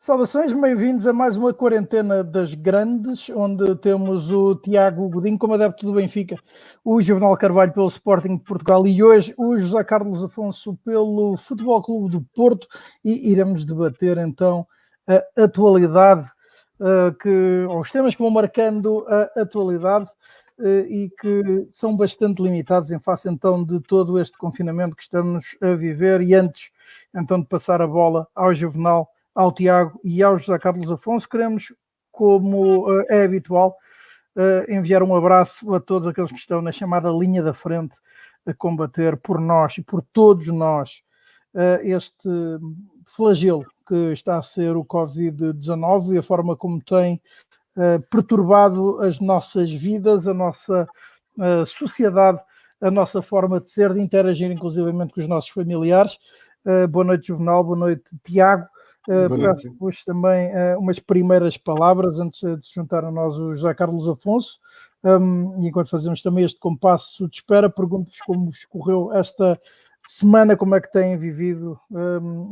Saudações, bem-vindos a mais uma quarentena das grandes, onde temos o Tiago Godinho como adepto do Benfica, o Juvenal Carvalho pelo Sporting de Portugal e hoje o José Carlos Afonso pelo Futebol Clube do Porto, e iremos debater então a atualidade, os temas que vão marcando a atualidade e que são bastante limitados em face então de todo este confinamento que estamos a viver. E antes então de passar a bola ao Juvenal, ao Tiago e ao José Carlos Afonso, queremos, como é habitual, enviar um abraço a todos aqueles que estão na chamada linha da frente a combater por nós e por todos nós este flagelo que está a ser o Covid-19 e a forma como tem perturbado as nossas vidas, a nossa sociedade, a nossa forma de ser, de interagir inclusivamente com os nossos familiares. Boa noite, Juvenal, boa noite, Tiago. Peço-vos também umas primeiras palavras antes de se juntar a nós o José Carlos Afonso, e enquanto fazemos também este compasso de espera, pergunto-vos como escorreu esta semana, como é que têm vivido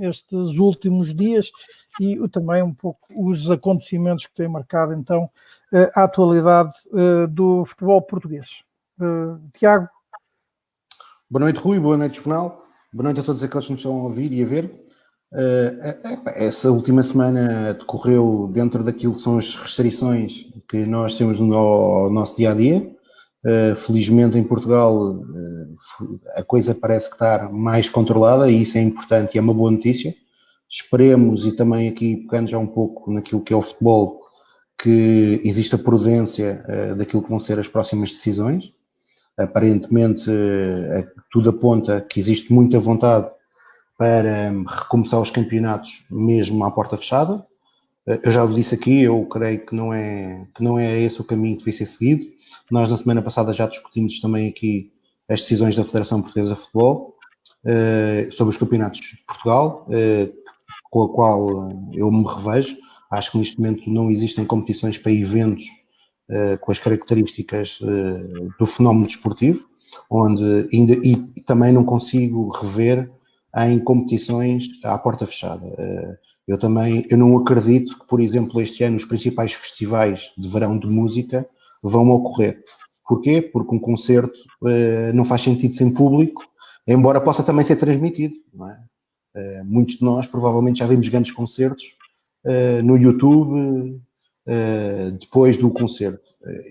estes últimos dias e também um pouco os acontecimentos que têm marcado então a atualidade do futebol português. Tiago. Boa noite, Rui, boa noite, Juvenal, boa noite a todos aqueles que nos estão a ouvir e a ver. Essa última semana decorreu dentro daquilo que são as restrições que nós temos no nosso dia-a-dia. Felizmente em Portugal a coisa parece que está mais controlada e isso é importante e é uma boa notícia. Esperemos, e também aqui pegando já um pouco naquilo que é o futebol, que exista prudência daquilo que vão ser as próximas decisões. Aparentemente tudo aponta que existe muita vontade para recomeçar os campeonatos mesmo à porta fechada. Eu já o disse aqui, eu creio que não é esse o caminho que vai ser seguido. Nós na semana passada já discutimos também aqui as decisões da Federação Portuguesa de Futebol sobre os campeonatos de Portugal, com a qual eu me revejo. Acho que neste momento não existem competições para eventos com as características do fenómeno desportivo, onde ainda, e também não consigo rever em competições à porta fechada. Eu não acredito que, por exemplo, este ano os principais festivais de verão de música vão ocorrer. Porquê? Porque um concerto não faz sentido sem público, embora possa também ser transmitido, não é? Muitos de nós provavelmente já vimos grandes concertos no YouTube depois do concerto.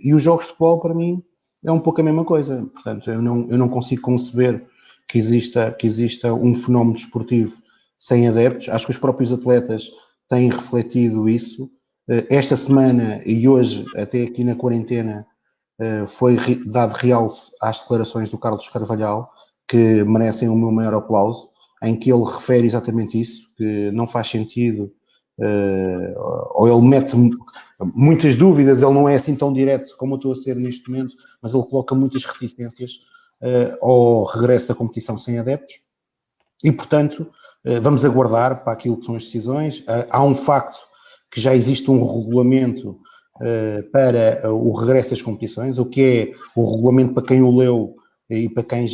E os jogos de futebol, para mim, é um pouco a mesma coisa. Portanto, eu não consigo conceber que exista um fenómeno desportivo sem adeptos. Acho que os próprios atletas têm refletido isso. Esta semana e hoje, até aqui na quarentena, foi dado realce às declarações do Carlos Carvalhal, que merecem o meu maior aplauso, em que ele refere exatamente isso, que não faz sentido, ou ele mete muitas dúvidas, ele não é assim tão direto como eu estou a ser neste momento, mas ele coloca muitas reticências ao regresso da competição sem adeptos e, portanto, vamos aguardar para aquilo que são as decisões. Há um facto que já existe um regulamento para o regresso das competições, o que é o regulamento para quem o leu e para quem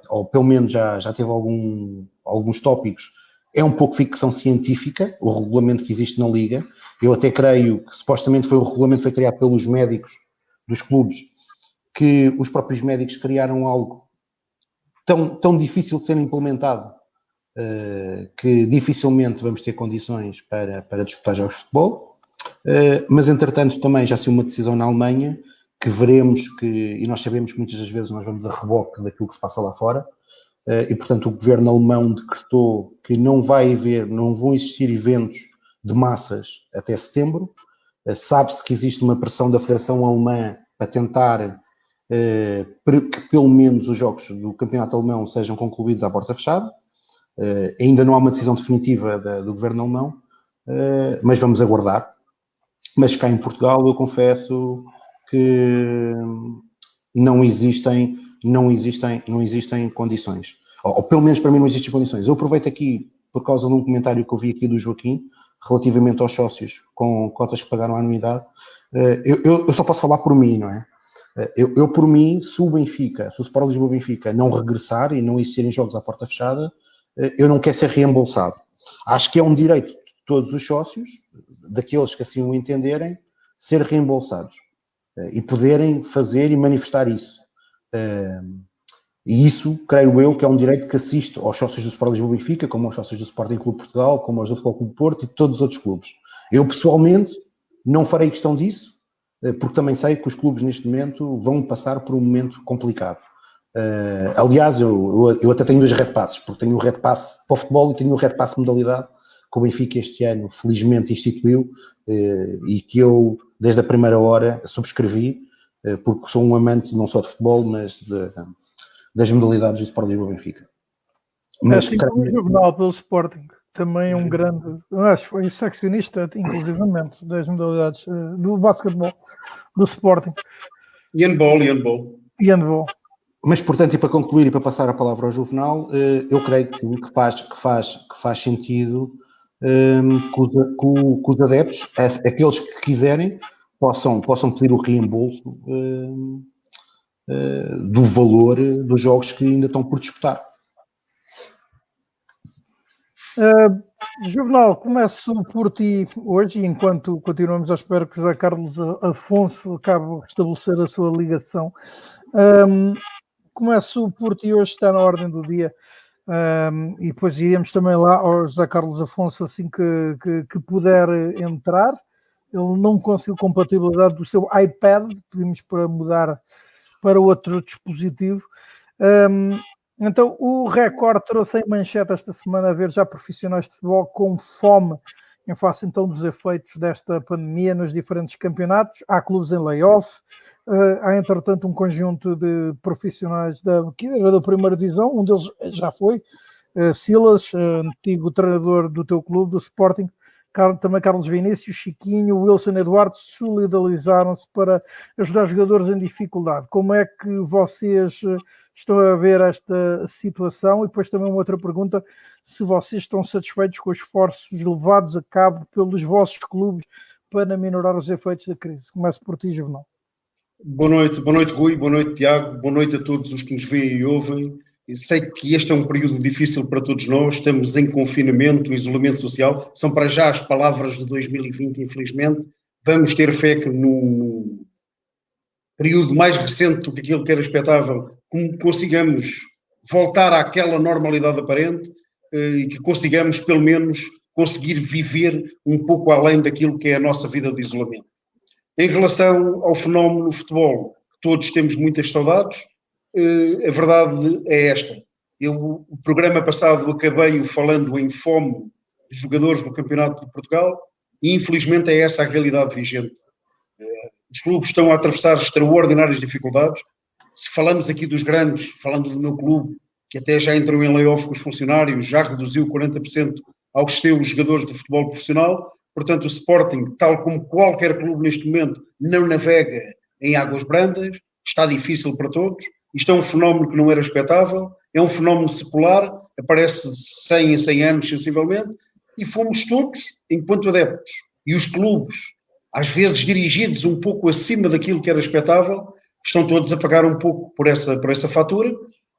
ou pelo menos já teve alguns tópicos, é um pouco ficção científica, o regulamento que existe na Liga. Eu até creio que supostamente o regulamento foi criado pelos médicos dos clubes, que os próprios médicos criaram algo tão difícil de ser implementado que dificilmente vamos ter condições para disputar jogos de futebol. Mas entretanto também já saiu uma decisão na Alemanha que veremos e nós sabemos que muitas das vezes nós vamos a reboque daquilo que se passa lá fora, e portanto o governo alemão decretou que não vão existir eventos de massas até setembro. Sabe-se que existe uma pressão da Federação Alemã para tentar que pelo menos os jogos do campeonato alemão sejam concluídos à porta fechada. Ainda não há uma decisão definitiva do governo alemão, mas vamos aguardar. Mas cá em Portugal eu confesso que não existem condições, ou pelo menos para mim não existem condições. Eu aproveito aqui por causa de um comentário que eu vi aqui do Joaquim relativamente aos sócios com cotas que pagaram a anuidade. Eu só posso falar por mim, não é? Eu por mim, se o Sport Lisboa Benfica não regressar e não existirem jogos à porta fechada, eu não quero ser reembolsado. Acho que é um direito todos os sócios, daqueles que assim o entenderem, ser reembolsados e poderem fazer e manifestar isso. E isso, creio eu, que é um direito que assiste aos sócios do Sport Lisboa e Benfica, como aos sócios do Sporting Clube Portugal, como aos do Futebol Clube Porto e de todos os outros clubes. Eu, pessoalmente, não farei questão disso, porque também sei que os clubes, neste momento, vão passar por um momento complicado. Aliás, eu até tenho 2 Red Passes, porque tenho o Red Pass para o futebol e tenho o Red Pass modalidade, que o Benfica este ano, felizmente, instituiu, e que eu, desde a primeira hora, subscrevi, porque sou um amante não só de futebol, mas das modalidades do Sport Lisboa Benfica. Mas assim como o Juvenal pelo Sporting, também um grande, acho que foi seccionista, inclusivamente, das modalidades do basquetebol, do Sporting. E handball. Mas, portanto, e para concluir e para passar a palavra ao Juvenal, eu creio que faz sentido que os adeptos, aqueles que quiserem, possam pedir o reembolso do valor dos jogos que ainda estão por disputar. Juvenal, começo por ti hoje, enquanto continuamos à espera que José Carlos Afonso acabe de restabelecer a sua ligação. Começo por ti hoje, está na ordem do dia, e depois iremos também lá ao José Carlos Afonso assim que puder entrar. Ele não conseguiu compatibilidade do seu iPad, pedimos para mudar para outro dispositivo. Então, o Record trouxe em manchete esta semana a ver já profissionais de futebol com fome em face então dos efeitos desta pandemia nos diferentes campeonatos. Há clubes em layoff, há entretanto um conjunto de profissionais da primeira divisão, um deles já foi, Silas, antigo treinador do teu clube, do Sporting, também Carlos Vinícius, Chiquinho, Wilson Eduardo, solidarizaram-se para ajudar jogadores em dificuldade. Como é que vocês estão a ver esta situação? E depois também uma outra pergunta, se vocês estão satisfeitos com os esforços levados a cabo pelos vossos clubes para minorar os efeitos da crise. Começo por ti, Juvenal. Boa noite Rui, boa noite Tiago, boa noite a todos os que nos veem e ouvem. Eu sei que este é um período difícil para todos nós, estamos em confinamento, isolamento social, são para já as palavras de 2020, infelizmente. Vamos ter fé que no período mais recente do que aquilo que era expectável, consigamos voltar àquela normalidade aparente e que consigamos, pelo menos, conseguir viver um pouco além daquilo que é a nossa vida de isolamento. Em relação ao fenómeno futebol, que todos temos muitas saudades, a verdade é esta. O programa passado acabei falando em fome de jogadores do Campeonato de Portugal e infelizmente é essa a realidade vigente. Os clubes estão a atravessar extraordinárias dificuldades. Se falamos aqui dos grandes, falando do meu clube, que até já entrou em layoff com os funcionários, já reduziu 40% aos seus jogadores de futebol profissional. Portanto, o Sporting, tal como qualquer clube neste momento, não navega em águas brandas, está difícil para todos. Isto é um fenómeno que não era expectável, é um fenómeno secular, aparece de 100 em 100 anos, sensivelmente, e fomos todos, enquanto adeptos, e os clubes, às vezes dirigidos um pouco acima daquilo que era expectável, estão todos a pagar um pouco por essa fatura.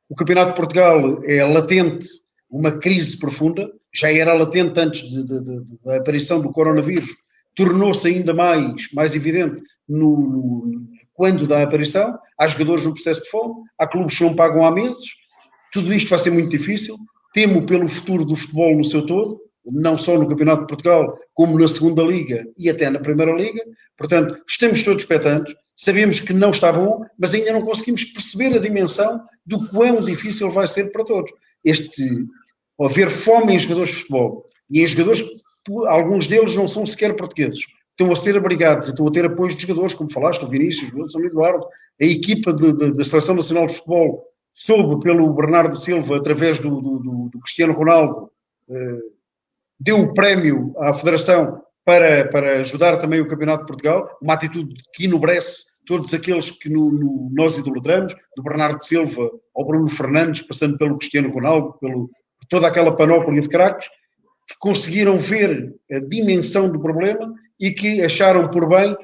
O Campeonato de Portugal é latente uma crise profunda, já era latente antes da aparição do coronavírus, tornou-se ainda mais evidente quando da aparição. Há jogadores no processo de fome, há clubes que não pagam há meses, tudo isto vai ser muito difícil. Temo pelo futuro do futebol no seu todo, não só no Campeonato de Portugal, como na segunda Liga e até na Primeira Liga. Portanto, estamos todos expectantes, sabemos que não está bom, mas ainda não conseguimos perceber a dimensão do quão difícil vai ser para todos. Haver fome em jogadores de futebol e em jogadores, alguns deles não são sequer portugueses, estão a ser abrigados e estão a ter apoio de jogadores, como falaste, o Vinícius, o Wilson Eduardo, a equipa da Seleção Nacional de Futebol, soube pelo Bernardo Silva, através do Cristiano Ronaldo, deu o prémio à Federação para ajudar também o Campeonato de Portugal, uma atitude que enobrece todos aqueles que nós idolatramos, do Bernardo Silva ao Bruno Fernandes, passando pelo Cristiano Ronaldo, por toda aquela panóplia de craques, que conseguiram ver a dimensão do problema e que acharam por bem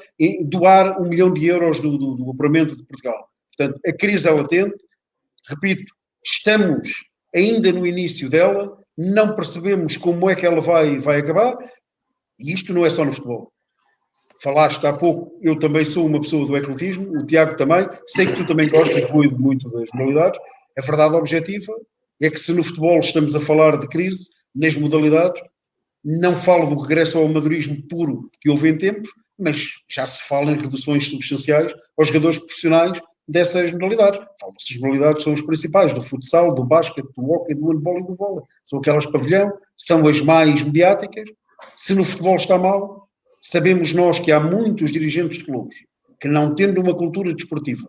doar 1 milhão de euros do apuramento de Portugal. Portanto, a crise é latente, repito, estamos ainda no início dela, não percebemos como é que ela vai acabar. E isto não é só no futebol. Falaste há pouco, eu também sou uma pessoa do ecletismo, o Tiago também, sei que tu também gostas e cuido muito das modalidades. A verdade objetiva é que se no futebol estamos a falar de crise, nas modalidades, não falo do regresso ao amadorismo puro que houve em tempos, mas já se fala em reduções substanciais aos jogadores profissionais dessas modalidades. Fala-se as modalidades são as principais, do futsal, do basquete, do hóquei, do handball e do vôlei. São aquelas pavilhão, são as mais mediáticas. Se no futebol está mal, sabemos nós que há muitos dirigentes de clubes que, não tendo uma cultura desportiva,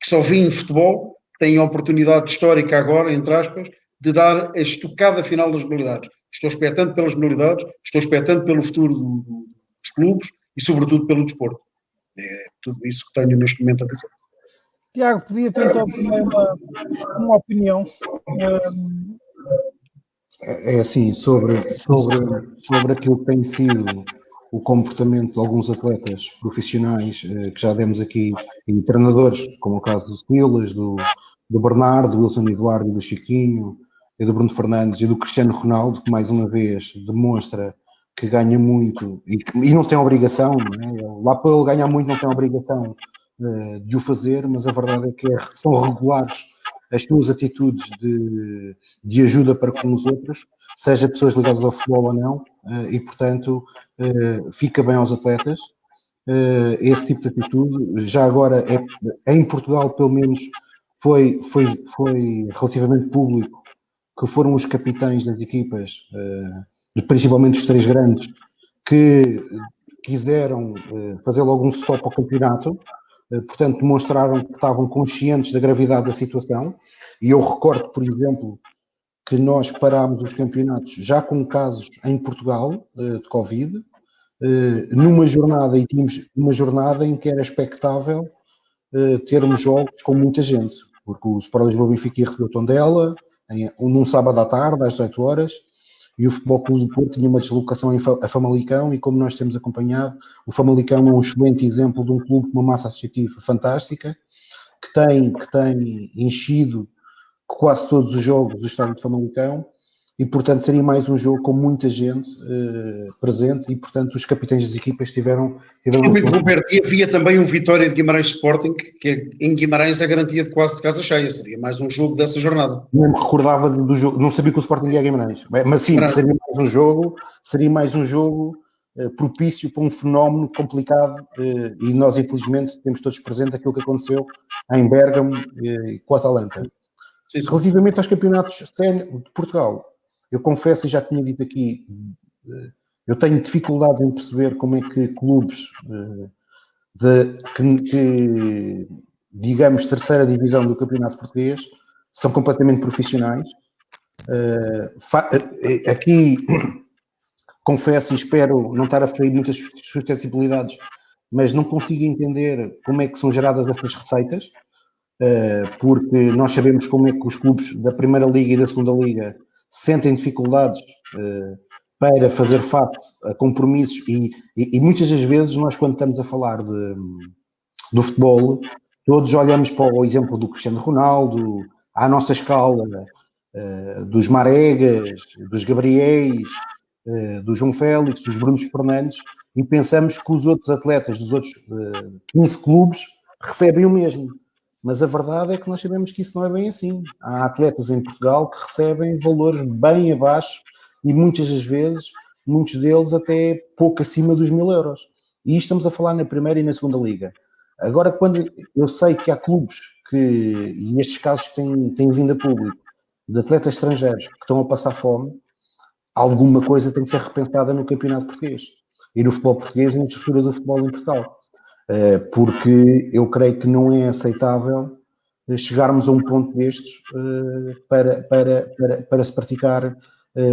que só vêm futebol, têm a oportunidade histórica agora, entre aspas, de dar a estocada final das modalidades. Estou expectante pelas modalidades, estou expectante pelo futuro dos clubes e, sobretudo, pelo desporto. É tudo isso que tenho neste momento a dizer. Tiago, podia ter então também uma opinião. É assim, sobre aquilo que tem sido o comportamento de alguns atletas profissionais que já demos aqui, e treinadores, como o caso do Silas, do Bernardo, do Wilson Eduardo e do Chiquinho, e do Bruno Fernandes e do Cristiano Ronaldo, que mais uma vez demonstra que ganha muito e não tem obrigação, não é? Lá para ele ganhar muito não tem obrigação de o fazer, mas a verdade é que são regulares as suas atitudes de ajuda para com os outros, seja pessoas ligadas ao futebol ou não, e portanto fica bem aos atletas esse tipo de atitude. Já agora em Portugal pelo menos foi relativamente público que foram os capitães das equipas, principalmente os três grandes, que quiseram fazer logo um stop ao campeonato. Portanto, demonstraram que estavam conscientes da gravidade da situação. E eu recordo, por exemplo, que nós parámos os campeonatos já com casos em Portugal de Covid, numa jornada, e tínhamos uma jornada em que era expectável termos jogos com muita gente, porque o Sport Lisboa Benfica ia receber o Tondela num sábado à tarde, às 18 horas, e o Futebol Clube do Porto tinha uma deslocação a Famalicão, e como nós temos acompanhado, o Famalicão é um excelente exemplo de um clube com uma massa associativa fantástica, que tem enchido quase todos os jogos do estádio de Famalicão, e portanto seria mais um jogo com muita gente presente, e portanto os capitães das equipas tiveram Roberto, e havia também um Vitória de Guimarães Sporting, que em Guimarães é garantia de quase de casa cheia, seria mais um jogo dessa jornada. Não me recordava do jogo, não sabia que o Sporting ia a Guimarães, mas sim, seria mais um jogo propício para um fenómeno complicado, e nós infelizmente temos todos presente aquilo que aconteceu em Bérgamo com a Atalanta. Sim. Relativamente aos campeonatos de Portugal, eu confesso, e já tinha dito aqui, eu tenho dificuldades em perceber como é que clubes que digamos, terceira divisão do campeonato português são completamente profissionais. Aqui, confesso e espero não estar a ferir muitas suscetibilidades, mas não consigo entender como é que são geradas essas receitas, porque nós sabemos como é que os clubes da Primeira Liga e da Segunda Liga sentem dificuldades para fazer face a compromissos e muitas das vezes nós, quando estamos a falar do futebol, todos olhamos para o exemplo do Cristiano Ronaldo, à nossa escala, dos Maregas, dos Gabriéis, do João Félix, dos Brunos Fernandes, e pensamos que os outros atletas dos outros 15 clubes recebem o mesmo. Mas a verdade é que nós sabemos que isso não é bem assim. Há atletas em Portugal que recebem valores bem abaixo e muitas das vezes, muitos deles até pouco acima dos 1.000 euros. E estamos a falar na Primeira e na Segunda Liga. Agora, quando eu sei que há clubes e estes casos têm vindo a público, de atletas estrangeiros que estão a passar fome, alguma coisa tem que ser repensada no campeonato português e no futebol português e na estrutura do futebol em Portugal. Porque eu creio que não é aceitável chegarmos a um ponto destes para se praticar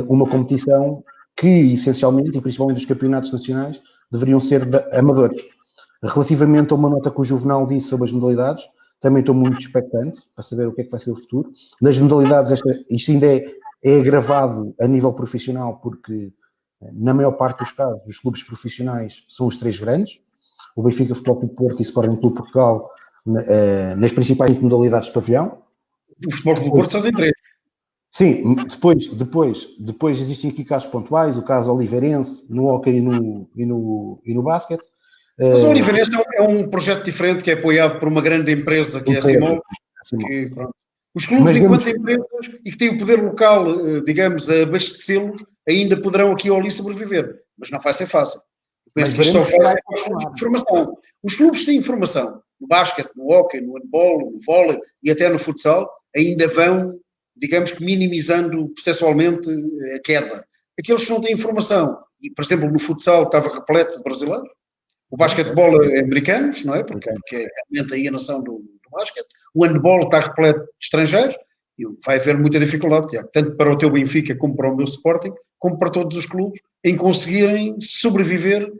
uma competição que, essencialmente, e principalmente os campeonatos nacionais, deveriam ser amadores. Relativamente a uma nota que o Juvenal disse sobre as modalidades, também estou muito expectante para saber o que é que vai ser o futuro. Nas modalidades, isto ainda é agravado a nível profissional, porque, na maior parte dos casos, os clubes profissionais são os três grandes, o Benfica, Futebol Clube Porto e o Sporting Clube Portugal, nas principais modalidades de pavilhão. O Futebol Clube Porto só tem três. Sim, depois existem aqui casos pontuais, o caso oliveirense, no hóquei e no basquete. Mas o Oliveirense é um projeto diferente que é apoiado por uma grande empresa que é a Simol. Os clubes, enquanto empresas e que têm o poder local, digamos, a abastecê-los, ainda poderão aqui ou ali sobreviver. Mas não vai ser fácil. Penso que isto só vai ser com os clubes de informação. Os clubes têm informação. No basquete, no hóquei, no handball, no vôlei e até no futsal, ainda vão, digamos que minimizando processualmente a queda. Aqueles que não têm informação, e por exemplo no futsal estava repleto de brasileiros, o basquetebol é americanos, não é? Porque é realmente aí a nação do basquete. O handball está repleto de estrangeiros e vai haver muita dificuldade, Tiago, tanto para o teu Benfica como para o meu Sporting, como para todos os clubes, em conseguirem sobreviver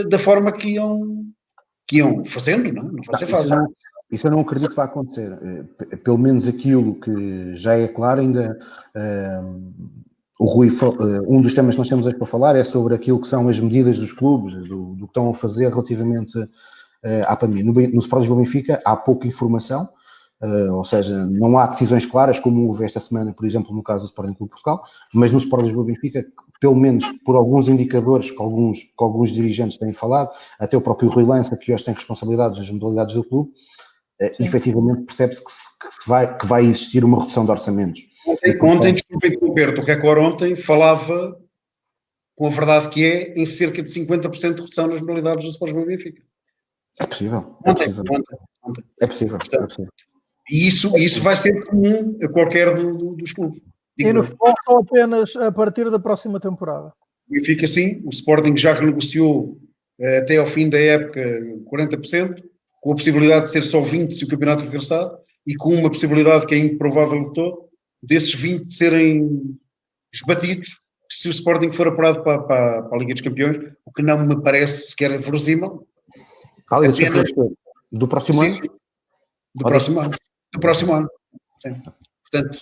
da forma que iam fazendo, não? Não vai ser fácil. Isso eu não acredito que vai acontecer. Pelo menos aquilo que já é claro, ainda o Rui, um dos temas que nós temos hoje para falar é sobre aquilo que são as medidas dos clubes, do que estão a fazer relativamente à pandemia. No Sporting do Benfica há pouca informação, ou seja, não há decisões claras, como houve esta semana, por exemplo, no caso do Sporting Clube de Portugal, mas no Sporting do Benfica, pelo menos por alguns indicadores que alguns dirigentes têm falado, até o próprio Rui Lança, que hoje tem responsabilidades nas modalidades do clube, efetivamente percebe-se que vai existir uma redução de orçamentos. Ontem, desculpa interromper, o Record ontem falava, com a verdade que é, em cerca de 50% de redução nas modalidades do Sporting do Benfica. É possível. Ontem. É possível. E isso vai ser comum a qualquer dos clubes. E no futebol só apenas a partir da próxima temporada. O Benfica sim, o Sporting já renegociou até ao fim da época 40%, com a possibilidade de ser só 20% se o campeonato regressar, e com uma possibilidade que é improvável de todo, desses 20 serem esbatidos se o Sporting for apurado para a Liga dos Campeões, o que não me parece sequer verosímil. Do próximo ano? Do próximo ano. Sim. Portanto,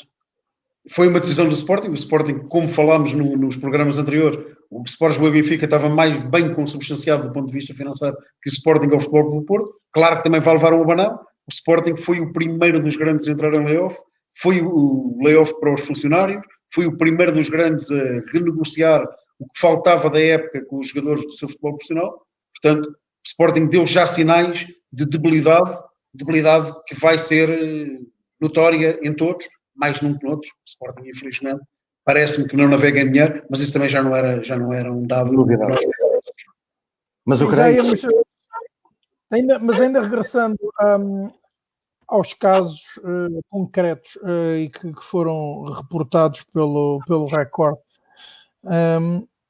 foi uma decisão do Sporting. O Sporting, como falámos nos programas anteriores, o Sporting do Benfica estava mais bem consubstanciado do ponto de vista financeiro que o Sporting ao Futebol Clube do Porto. Claro que também vai levar um abanão. O Sporting foi o primeiro dos grandes a entrar em layoff, foi o layoff para os funcionários, foi o primeiro dos grandes a renegociar o que faltava da época com os jogadores do seu futebol profissional. Portanto, o Sporting deu já sinais de debilidade que vai ser notória em todos, mais num que noutros. O Sporting, infelizmente, parece-me que não navega em dinheiro, mas isso também já não era um dado novidade. Mas eu creio... Ainda regressando aos casos concretos e que foram reportados pelo Record,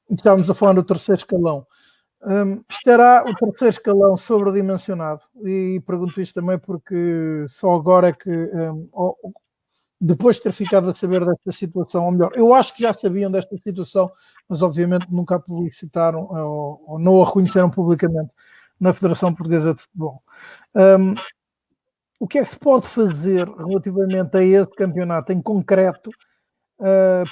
estávamos a falar do terceiro escalão. Estará o terceiro escalão sobredimensionado? E pergunto isto também porque só agora é que, depois de ter ficado a saber desta situação, ou melhor, eu acho que já sabiam desta situação, mas obviamente nunca a publicitaram ou não a reconheceram publicamente na Federação Portuguesa de Futebol. O que é que se pode fazer relativamente a esse campeonato em concreto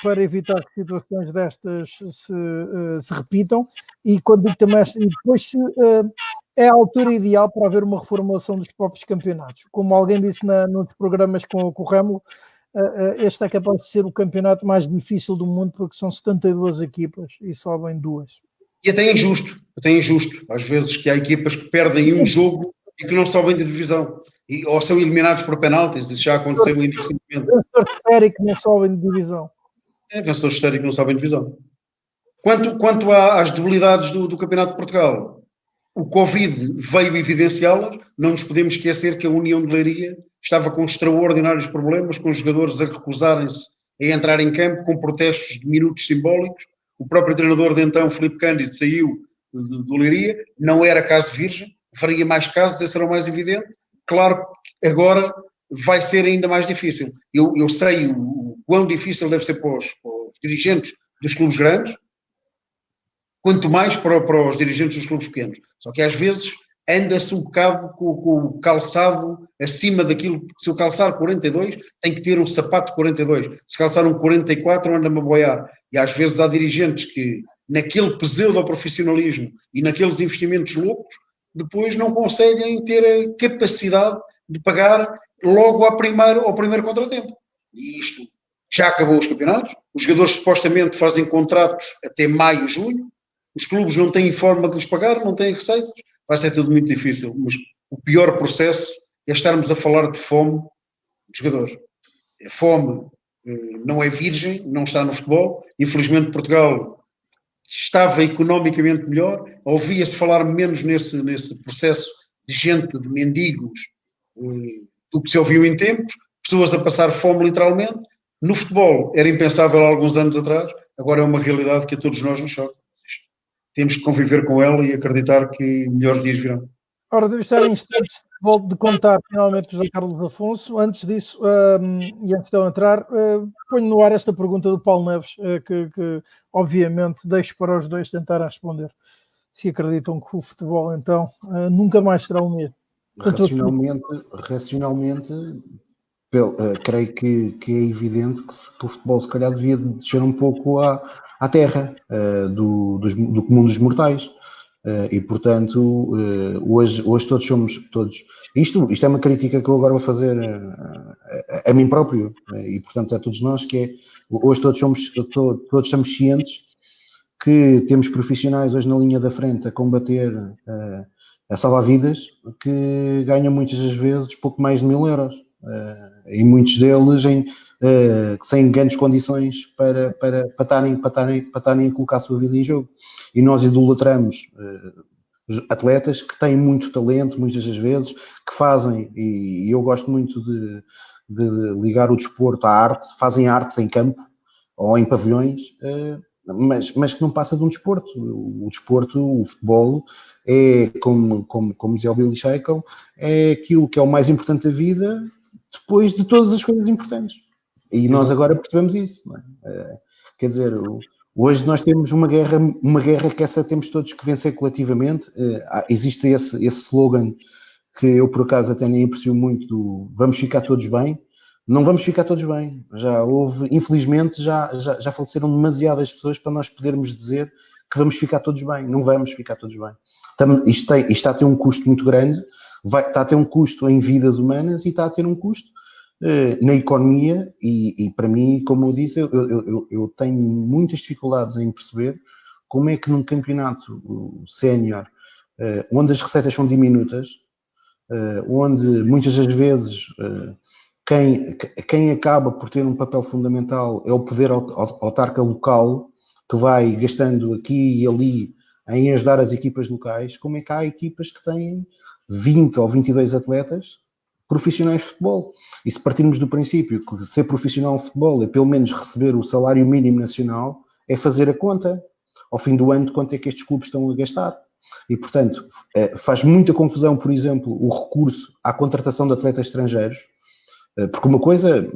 para evitar que situações destas se repitam e quando digo também, e depois se é a altura ideal para haver uma reformulação dos próprios campeonatos? Como alguém disse nos programas com o Remo, este é capaz de ser o campeonato mais difícil do mundo porque são 72 equipas e sobem 2. E até é injusto. Às vezes que há equipas que perdem um jogo e que não sobem de divisão. Ou são eliminados por penaltis. Isso já aconteceu recentemente. Vencedores de série que não sobem de divisão. Vencedores de série que não sobem de divisão. Quanto às debilidades do Campeonato de Portugal, o Covid veio evidenciá-las. Não nos podemos esquecer que a União de Leiria estava com extraordinários problemas, com os jogadores a recusarem-se a entrar em campo, com protestos de minutos simbólicos. O próprio treinador de então, Filipe Cândido, saiu do Leiria. Não era caso virgem, faria mais casos, esse era o mais evidente. Claro que agora vai ser ainda mais difícil. Eu sei o quão difícil deve ser para os dirigentes dos clubes grandes, quanto mais para os dirigentes dos clubes pequenos. Só que às vezes anda-se um bocado com o calçado acima daquilo. Se eu calçar 42, tem que ter um sapato 42. Se calçar um 44, anda-me a boiar. E às vezes há dirigentes que, naquele pseudo-profissionalismo e naqueles investimentos loucos, depois não conseguem ter a capacidade de pagar logo ao primeiro contratempo. E isto já acabou os campeonatos, os jogadores supostamente fazem contratos até maio, junho, os clubes não têm forma de lhes pagar, não têm receitas, vai ser tudo muito difícil, mas o pior processo é estarmos a falar de fome dos jogadores. A fome não é virgem, não está no futebol, infelizmente Portugal estava economicamente melhor, ouvia-se falar menos nesse processo de gente, de mendigos, do que se ouviu em tempos, pessoas a passar fome literalmente. No futebol era impensável há alguns anos atrás, agora é uma realidade que a todos nós nos choca. Temos que conviver com ela e acreditar que melhores dias virão. Ora, deve estar em instantes de contar finalmente com o José Carlos Afonso. Antes disso, e antes de eu entrar, ponho no ar esta pergunta do Paulo Neves, que obviamente deixo para os dois tentarem responder. Se acreditam que o futebol, então, nunca mais será o mesmo. Racionalmente creio que é evidente que o futebol se calhar devia descer um pouco à terra do comum dos mortais. E portanto hoje todos somos isto é uma crítica que eu agora vou fazer a mim próprio, e portanto a todos nós, que é hoje todos somos cientes que temos profissionais hoje na linha da frente a combater, a salvar vidas, que ganham muitas das vezes pouco mais de 1.000 euros, e muitos deles sem grandes condições para estarem a colocar a sua vida em jogo. E nós idolatramos atletas que têm muito talento, muitas das vezes, que fazem, e eu gosto muito de ligar o desporto à arte, fazem arte em campo ou em pavilhões, mas que não passa de um desporto. O desporto, o futebol, é, como dizia o Billy Shackle, é aquilo que é o mais importante da vida depois de todas as coisas importantes. E nós agora percebemos isso, não é? Quer dizer, hoje nós temos uma guerra que temos todos que vencer coletivamente. Existe esse slogan que eu por acaso até nem aprecio muito, do vamos ficar todos bem. Não vamos ficar todos bem. Infelizmente já faleceram demasiadas pessoas para nós podermos dizer que vamos ficar todos bem. Não vamos ficar todos bem. Isto está a ter um custo muito grande, está a ter um custo em vidas humanas e está a ter um custo na economia, e para mim, como eu disse, eu tenho muitas dificuldades em perceber como é que num campeonato sénior, onde as receitas são diminutas, onde muitas das vezes quem acaba por ter um papel fundamental é o poder autarca local, que vai gastando aqui e ali em ajudar as equipas locais. Como é que há equipas que têm 20 ou 22 atletas profissionais de futebol? E se partirmos do princípio que ser profissional de futebol é pelo menos receber o salário mínimo nacional, é fazer a conta ao fim do ano de quanto é que estes clubes estão a gastar. E portanto faz muita confusão, por exemplo, o recurso à contratação de atletas estrangeiros, porque uma coisa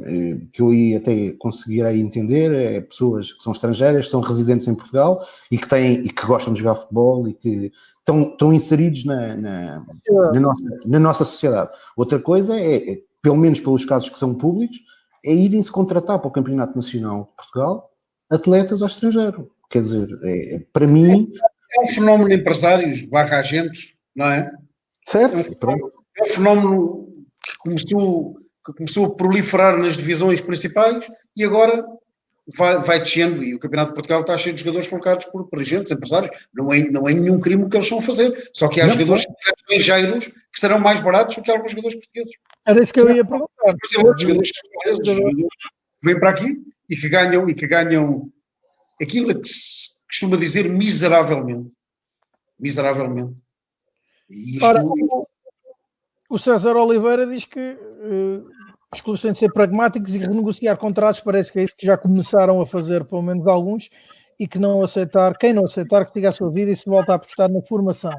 que eu ia até conseguir aí entender é pessoas que são estrangeiras, que são residentes em Portugal e que gostam de jogar futebol e que estão inseridos na nossa sociedade. Outra coisa é, pelo menos pelos casos que são públicos, é irem-se contratar para o Campeonato Nacional de Portugal atletas ao estrangeiro. Quer dizer, para mim... É um fenómeno de empresários / agentes, não é? Certo. É um fenómeno que começou a proliferar nas divisões principais e agora vai descendo, e o Campeonato de Portugal está cheio de jogadores colocados por agentes, empresários. Não é nenhum crime o que eles estão a fazer, só que há jogadores estrangeiros que serão mais baratos do que alguns jogadores portugueses. Era isso que eu ia perguntar. Jogadores que vêm para aqui e que ganham aquilo que se costuma dizer miseravelmente. E isto... Ora, o César Oliveira diz que os clubes têm de ser pragmáticos e renegociar contratos. Parece que é isso que já começaram a fazer, pelo menos alguns, e que quem não aceitar, que siga a sua vida e se volta a apostar na formação.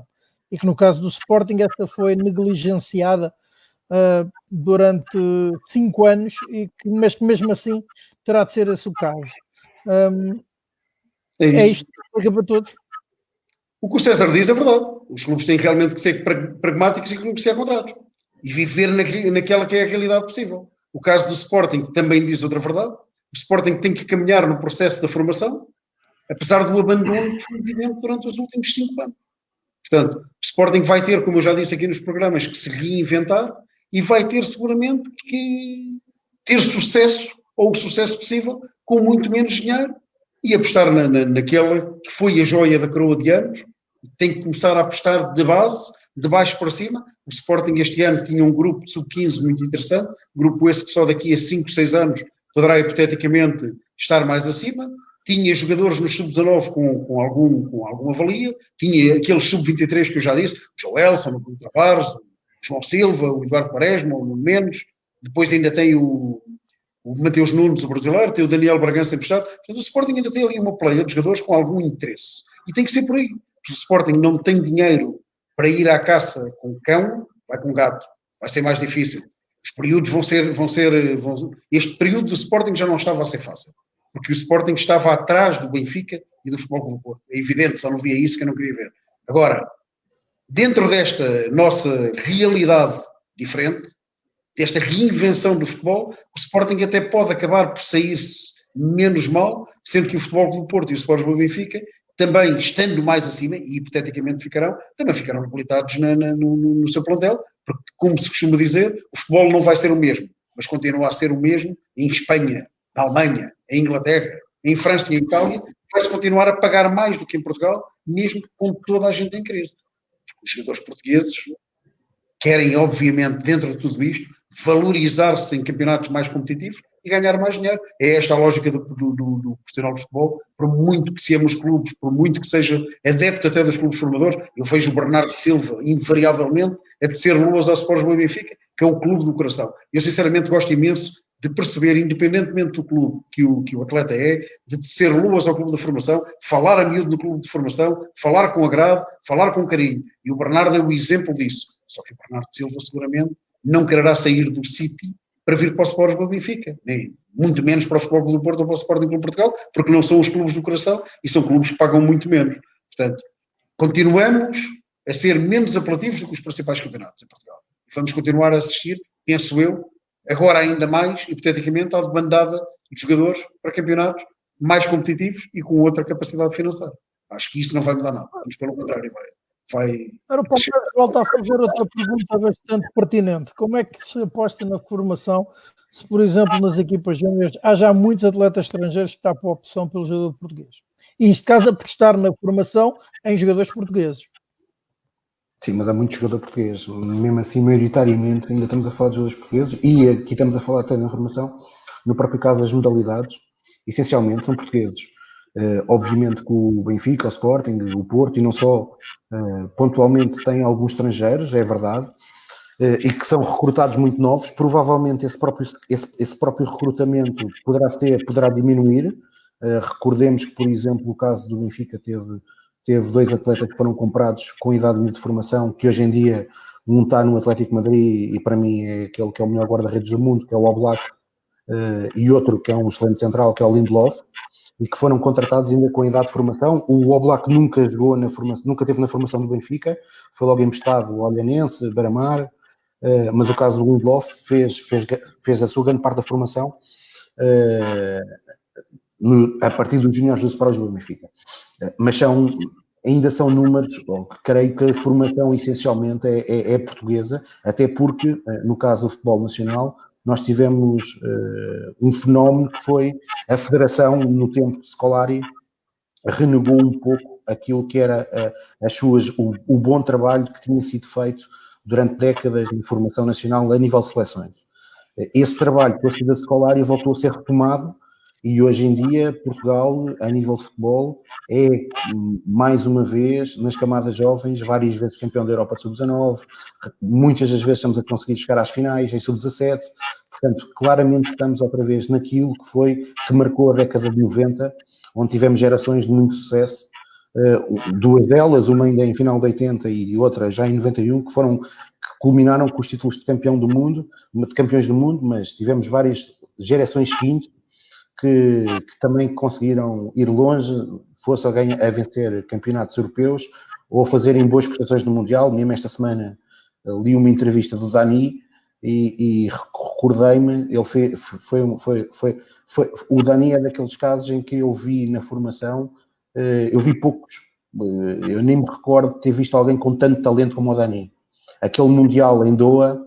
E que no caso do Sporting esta foi negligenciada durante 5 anos, mas que mesmo assim terá de ser esse o caso. É isto que explica para todos. O que o César diz é verdade. Os clubes têm realmente que ser pragmáticos e negociar contratos. E viver naquela que é a realidade possível. O caso do Sporting também diz outra verdade. O Sporting tem que caminhar no processo da formação, apesar do abandono que foi evidente durante os últimos 5 anos. Portanto, o Sporting vai ter, como eu já disse aqui nos programas, que se reinventar e vai ter seguramente que ter sucesso ou o sucesso possível com muito menos dinheiro e apostar naquela que foi a joia da coroa de anos. Tem que começar a apostar de base, de baixo para cima. O Sporting este ano tinha um grupo de sub-15 muito interessante, grupo esse que só daqui a 5, 6 anos poderá hipoteticamente estar mais acima. Tinha jogadores nos sub-19 com alguma valia, tinha aqueles sub-23 que eu já disse, o Joelson, o Bruno Tavares, o João Silva, o Eduardo Quaresma, o Nuno Menos, depois ainda tem o Mateus Nunes, o brasileiro, tem o Daniel Bragança emprestado. Portanto, o Sporting ainda tem ali uma playa de jogadores com algum interesse. E tem que ser por aí. Se o Sporting não tem dinheiro para ir à caça com o cão, vai com o gato. Vai ser mais difícil. Os períodos vão ser. Este período do Sporting já não estava a ser fácil. Porque o Sporting estava atrás do Benfica e do Futebol Clube do Porto. É evidente, só não via isso que eu não queria ver. Agora, dentro desta nossa realidade diferente, desta reinvenção do futebol, o Sporting até pode acabar por sair-se menos mal, sendo que o Futebol Clube do Porto e o Sporting do Benfica, também estando mais acima, e hipoteticamente também ficarão habilitados no seu plantel, porque, como se costuma dizer, o futebol não vai ser o mesmo, mas continua a ser o mesmo em Espanha, na Alemanha, em Inglaterra, em França e em Itália, vai-se continuar a pagar mais do que em Portugal, mesmo com toda a gente em crise. Os jogadores portugueses querem, obviamente, dentro de tudo isto, valorizar-se em campeonatos mais competitivos e ganhar mais dinheiro. É esta a lógica do profissional de futebol, por muito que se ame os clubes, por muito que seja adepto até dos clubes formadores. Eu vejo o Bernardo Silva, invariavelmente, a tecer luas ao Sporting e Benfica, que é o clube do coração. Eu, sinceramente, gosto imenso de perceber, independentemente do clube que o atleta é, de tecer luas ao clube de formação, falar a miúdo no clube de formação, falar com agrado, falar com carinho. E o Bernardo é o exemplo disso. Só que o Bernardo Silva, seguramente, não quererá sair do City para vir para o Sporting do Benfica, nem muito menos para o Futebol do Porto ou para o Sporting Clube Portugal, porque não são os clubes do coração e são clubes que pagam muito menos. Portanto, continuamos a ser menos apelativos do que os principais campeonatos em Portugal. Vamos continuar a assistir, penso eu, agora ainda mais, hipoteticamente, à demandada de jogadores para campeonatos mais competitivos e com outra capacidade financeira. Acho que isso não vai mudar nada. Vamos, pelo contrário, vai. Agora, o Paulo volta a fazer outra pergunta bastante pertinente. Como é que se aposta na formação se, por exemplo, nas equipas júniores há já muitos atletas estrangeiros que estão por opção pelo jogador português? E, neste caso, apostar na formação em jogadores portugueses. Sim, mas há muito jogador português. Mesmo assim, maioritariamente, ainda estamos a falar de jogadores portugueses e aqui estamos a falar até da formação. No próprio caso das modalidades, essencialmente são portugueses. Obviamente que o Benfica, o Sporting, o Porto e não só, pontualmente tem alguns estrangeiros, é verdade, e que são recrutados muito novos. Provavelmente esse próprio recrutamento poderá diminuir. Recordemos que, por exemplo, o caso do Benfica teve 2 atletas que foram comprados com idade de formação, que hoje em dia um está no Atlético de Madrid e para mim é aquele que é o melhor guarda-redes do mundo, que é o Oblak, e outro que é um excelente central, que é o Lindelof, e que foram contratados ainda com a idade de formação. O Oblak nunca jogou nunca esteve na formação do Benfica, foi logo emprestado ao Olhanense, Beira-Mar, mas o caso do Lindelof fez a sua grande parte da formação a partir dos juniores do Sporting do Benfica. Mas ainda são números, creio que a formação essencialmente é portuguesa, até porque, no caso do futebol nacional, nós tivemos um fenómeno que foi a Federação, no tempo de Scolari, renegou um pouco aquilo que era o bom trabalho que tinha sido feito durante décadas de formação nacional a nível de seleções. Esse trabalho, com a saída de Scolari, voltou a ser retomado e hoje em dia Portugal, a nível de futebol, é mais uma vez, nas camadas jovens, várias vezes campeão da Europa de Sub-19, muitas das vezes estamos a conseguir chegar às finais em Sub-17, portanto, claramente estamos outra vez naquilo que marcou a década de 90, onde tivemos gerações de muito sucesso, 2 delas, uma ainda em final de 80 e outra já em 91, que culminaram com os títulos de campeões do mundo, mas tivemos várias gerações seguintes que também conseguiram ir longe, fosse a vencer campeonatos europeus ou a fazerem boas prestações no Mundial. Mesmo esta semana li uma entrevista do Dani e recordei-me, o Dani é daqueles casos em que eu vi na formação, eu vi poucos, eu nem me recordo de ter visto alguém com tanto talento como o Dani. Aquele Mundial em Doha,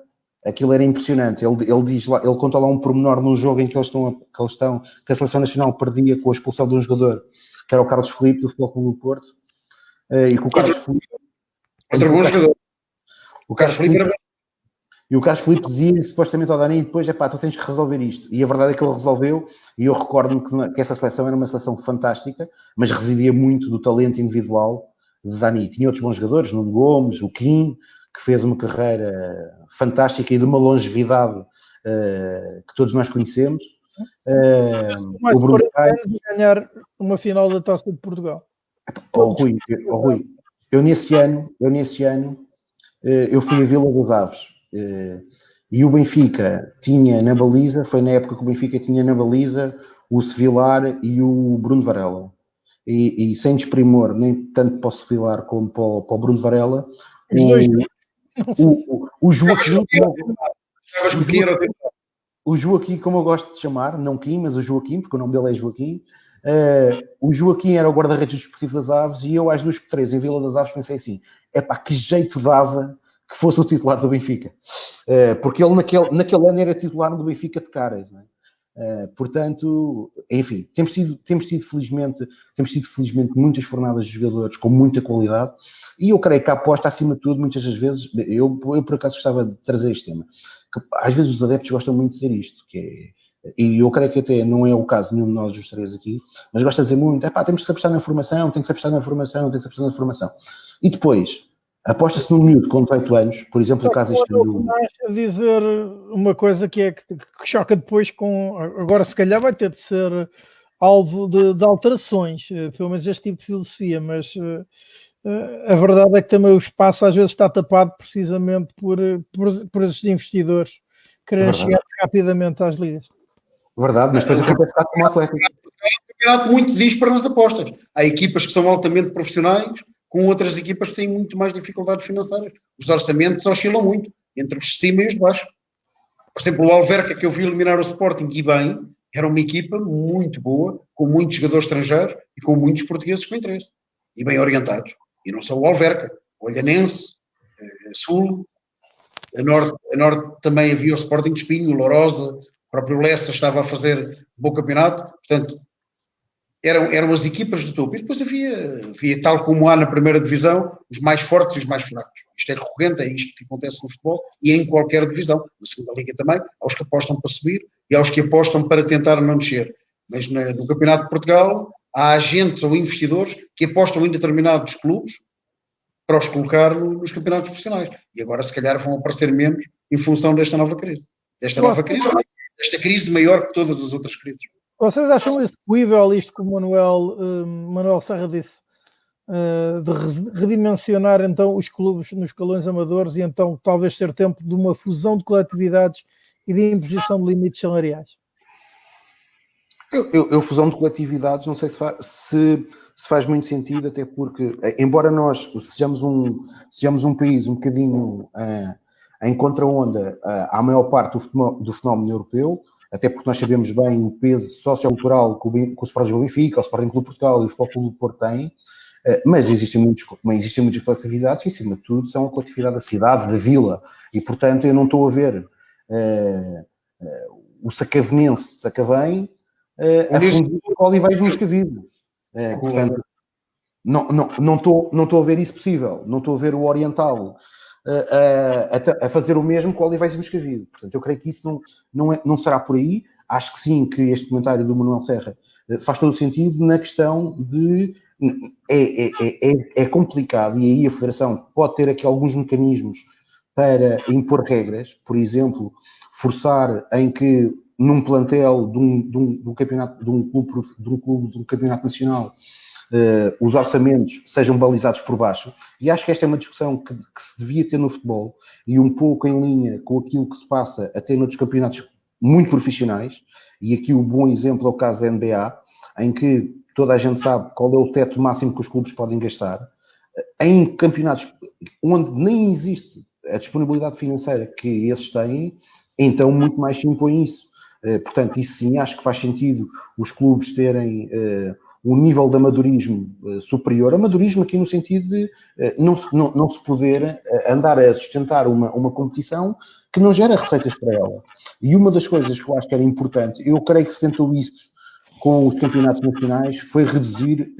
aquilo era impressionante. Ele diz lá, ele conta lá um pormenor num jogo em que que a Seleção Nacional perdia com a expulsão de um jogador, que era o Carlos Filipe, do Futebol Clube do Porto, e com o Carlos Filipe... Outro bom jogador. O Carlos Filipe... E o Carlos Filipe dizia supostamente ao Dani, depois, tu tens que resolver isto. E a verdade é que ele resolveu, e eu recordo-me que essa seleção era uma seleção fantástica, mas residia muito do talento individual de Dani. Tinha outros bons jogadores, Nuno Gomes, o Kim, que fez uma carreira fantástica e de uma longevidade que todos nós conhecemos. O Bruno Caio ganhar uma final da Taça de Portugal. Rui, eu nesse ano, eu fui a Vila das Aves. E o Benfica tinha na baliza, foi na época que o Benfica tinha na baliza o Sevilar e o Bruno Varela. E sem desprimor, nem tanto para o Sevilar como para o Bruno Varela, o Joaquim, o Joaquim, como eu gosto de chamar, não Kim, mas o Joaquim, porque o nome dele é Joaquim. O Joaquim era o guarda-redes desportivo das Aves e eu às 2x3 em Vila das Aves pensei assim, que jeito dava que fosse o titular do Benfica, porque ele naquele ano era titular do Benfica de caras, não é? Portanto, enfim, temos tido felizmente muitas fornadas de jogadores com muita qualidade, e eu creio que a aposta, acima de tudo, muitas das vezes, eu por acaso gostava de trazer este tema, que às vezes os adeptos gostam muito de dizer isto, que é, e eu creio que até não é o caso de nenhum de nós os três aqui, mas gosta de dizer muito, temos que se apostar na formação, tem que se apostar na formação, e depois aposta-se num miúdo com 18 anos, por exemplo, o caso este do... A dizer uma coisa que choca depois com... Agora, se calhar, vai ter de ser alvo de alterações, pelo menos este tipo de filosofia, mas a verdade é que também o espaço às vezes está tapado precisamente por esses investidores quererem chegar rapidamente às ligas. Verdade, mas depois acontece cá com o Atlético. É um campeonato muito disparo nas apostas. Há equipas que são altamente profissionais, com outras equipas que têm muito mais dificuldades financeiras. Os orçamentos oscilam muito, entre os de cima e os de baixo. Por exemplo, o Alverca, que eu vi eliminar o Sporting, e bem, era uma equipa muito boa, com muitos jogadores estrangeiros e com muitos portugueses com interesse. E bem orientados. E não só o Alverca, o Olhanense, a Sul, a Norte também havia o Sporting de Espinho, o Lourosa, o próprio Lessa estava a fazer bom campeonato. Portanto, eram as equipas do topo. E depois havia, tal como há na primeira divisão, os mais fortes e os mais fracos. Isto é recorrente, é isto que acontece no futebol e em qualquer divisão. Na segunda liga também, há os que apostam para subir e há os que apostam para tentar não descer. Mas no Campeonato de Portugal, há agentes ou investidores que apostam em determinados clubes para os colocar nos campeonatos profissionais. E agora, se calhar, vão aparecer menos em função desta nova crise. Desta crise maior que todas as outras crises. Vocês acham execuível isto que o Manuel Serra disse, de redimensionar então os clubes nos escalões amadores e então talvez ser tempo de uma fusão de coletividades e de imposição de limites salariais? Eu fusão de coletividades, não sei se faz muito sentido, até porque, embora nós sejamos um país um bocadinho em contra-onda à maior parte do fenómeno europeu, até porque nós sabemos bem o peso sociocultural que o Sporting do Benfica, o Sporting Clube de Portugal e o Futebol Clube do Porto têm, mas existem muitas coletividades e, acima de tudo, são a coletividade da cidade, da vila, e, portanto, eu não estou a ver o sacavenense Sacavém a fundir com o Olivais Moscavide. Portanto, não estou a ver isso possível, não estou a ver o Oriental a fazer o mesmo com o Olivais e Moscavide. Portanto, eu creio que isso não será por aí. Acho que sim, que este comentário do Manuel Serra faz todo o sentido na questão de é complicado, e aí a Federação pode ter aqui alguns mecanismos para impor regras, por exemplo, forçar em que num plantel de um campeonato, de um clube de um campeonato nacional, os orçamentos sejam balizados por baixo, e acho que esta é uma discussão que se devia ter no futebol, e um pouco em linha com aquilo que se passa até noutros campeonatos muito profissionais, e aqui o bom exemplo é o caso da NBA, em que toda a gente sabe qual é o teto máximo que os clubes podem gastar, em campeonatos onde nem existe a disponibilidade financeira que esses têm, então muito mais se impõe isso. Portanto, isso sim, acho que faz sentido os clubes terem um nível de amadorismo superior. Amadorismo aqui no sentido de não se poder andar a sustentar uma competição que não gera receitas para ela. E uma das coisas que eu acho que era importante, eu creio que se tentou isso com os campeonatos nacionais, foi reduzir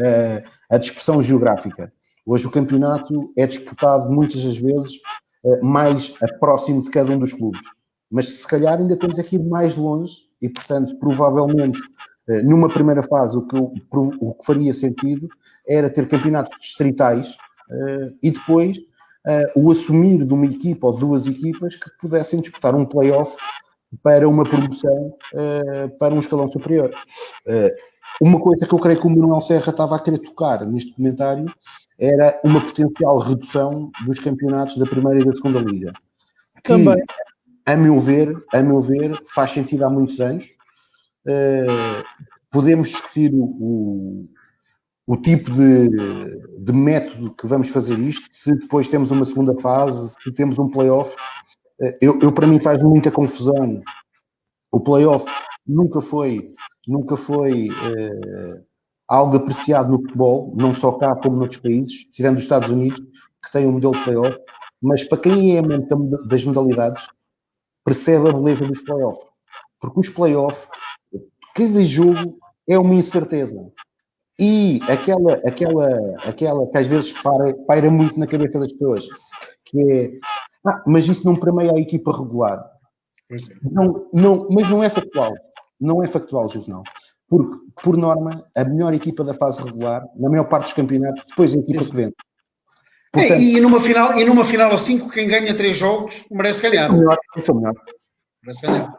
a dispersão geográfica. Hoje o campeonato é disputado muitas das vezes mais próximo de cada um dos clubes. Mas se calhar ainda temos que ir mais longe e, portanto, provavelmente, numa primeira fase, o que faria sentido era ter campeonatos distritais e depois o assumir de uma equipa ou duas equipas que pudessem disputar um play-off para uma promoção para um escalão superior. Uma coisa que eu creio que o Manuel Serra estava a querer tocar neste comentário era uma potencial redução dos campeonatos da primeira e da segunda liga. Que, Também. a meu ver, faz sentido há muitos anos. Podemos discutir o tipo de método que vamos fazer isto, se depois temos uma segunda fase, se temos um play-off. Eu para mim faz muita confusão. O play-off nunca foi algo apreciado no futebol, não só cá como noutros países, tirando os Estados Unidos, que têm um modelo de play-off, mas para quem é amante das modalidades, percebe a beleza dos play-off. Porque os play-off, cada jogo é uma incerteza. E aquela que às vezes paira muito na cabeça das pessoas, que é, mas isso não permeia a equipa regular. Mas não é factual. Não é factual, Juvenal. Porque, por norma, a melhor equipa da fase regular, na maior parte dos campeonatos, depois a equipa que vence. Portanto, e numa final a 5, quem ganha 3 jogos merece ganhar. Isso é melhor. Merece ganhar.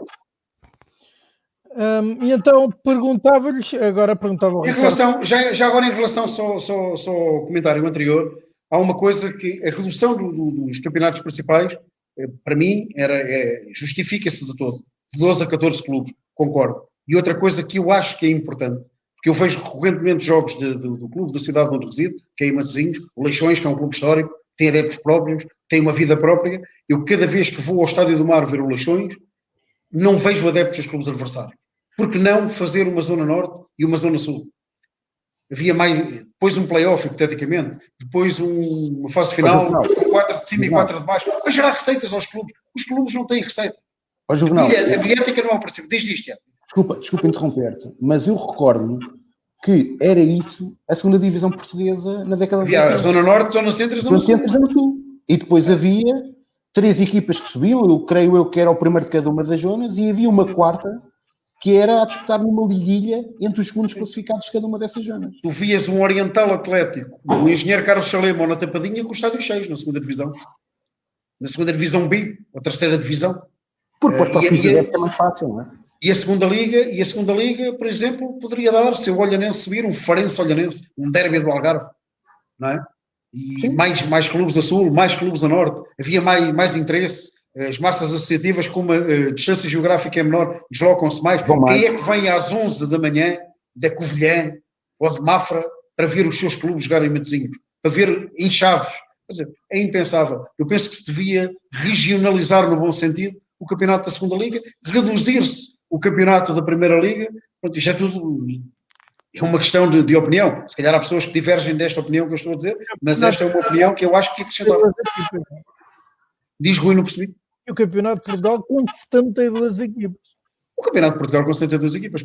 E então perguntava-lhes, agora perguntava ao Ricardo. Já agora em relação só ao comentário anterior, há uma coisa que a redução dos campeonatos principais, para mim, justifica-se de todo. De 12 a 14 clubes, concordo. E outra coisa que eu acho que é importante, porque eu vejo recorrentemente jogos do clube da cidade onde resido, que é em Matosinhos, o Leixões, que é um clube histórico, tem adeptos próprios, tem uma vida própria. Eu, cada vez que vou ao Estádio do Mar ver o Leixões, não vejo adeptos dos clubes adversários. Por que não fazer uma zona norte e uma zona sul? Havia depois um play-off, hipoteticamente, depois uma fase final, 4 de cima e 4 de baixo, para gerar receitas aos clubes. Os clubes não têm receita. A bilhética não é para cima. Diz isto, Tiago. Desculpa interromper-te, mas eu recordo-me que era isso a segunda divisão portuguesa na década de 80. Havia a Zona Norte, Zona Centro e Zona Sul. E depois havia 3 equipas que subiam, eu creio que era o primeiro de cada uma das zonas, e havia uma quarta que era a disputar numa liguilha entre os segundos classificados de cada uma dessas zonas. Tu vias um Oriental Atlético, o Engenheiro Carlos Chalema ou na Tapadinha com o estádio cheio na segunda divisão. Na segunda divisão B, ou terceira divisão. Porque é mais fácil, não é? E a segunda liga, por exemplo, poderia dar, se o Olhanense subir, um Farense-Olhanense, um derby do Algarve, não é? E mais clubes a sul, mais clubes a norte, havia mais interesse, as massas associativas, como a distância geográfica é menor, deslocam-se mais. Quem é que vem às 11 da manhã da Covilhã ou de Mafra para ver os seus clubes jogarem em Matosinhos? Para ver em Chaves? Quer dizer, é impensável. Eu penso que se devia regionalizar no bom sentido o campeonato da segunda liga, reduzir-se o campeonato da primeira liga. Pronto, isto é tudo... É uma questão de opinião. Se calhar há pessoas que divergem desta opinião que eu estou a dizer, mas esta é uma opinião que eu acho que é acrescentável. Diz Rui, não percebi. E o Campeonato de Portugal com 72 equipas. O Campeonato de Portugal com 72 equipas.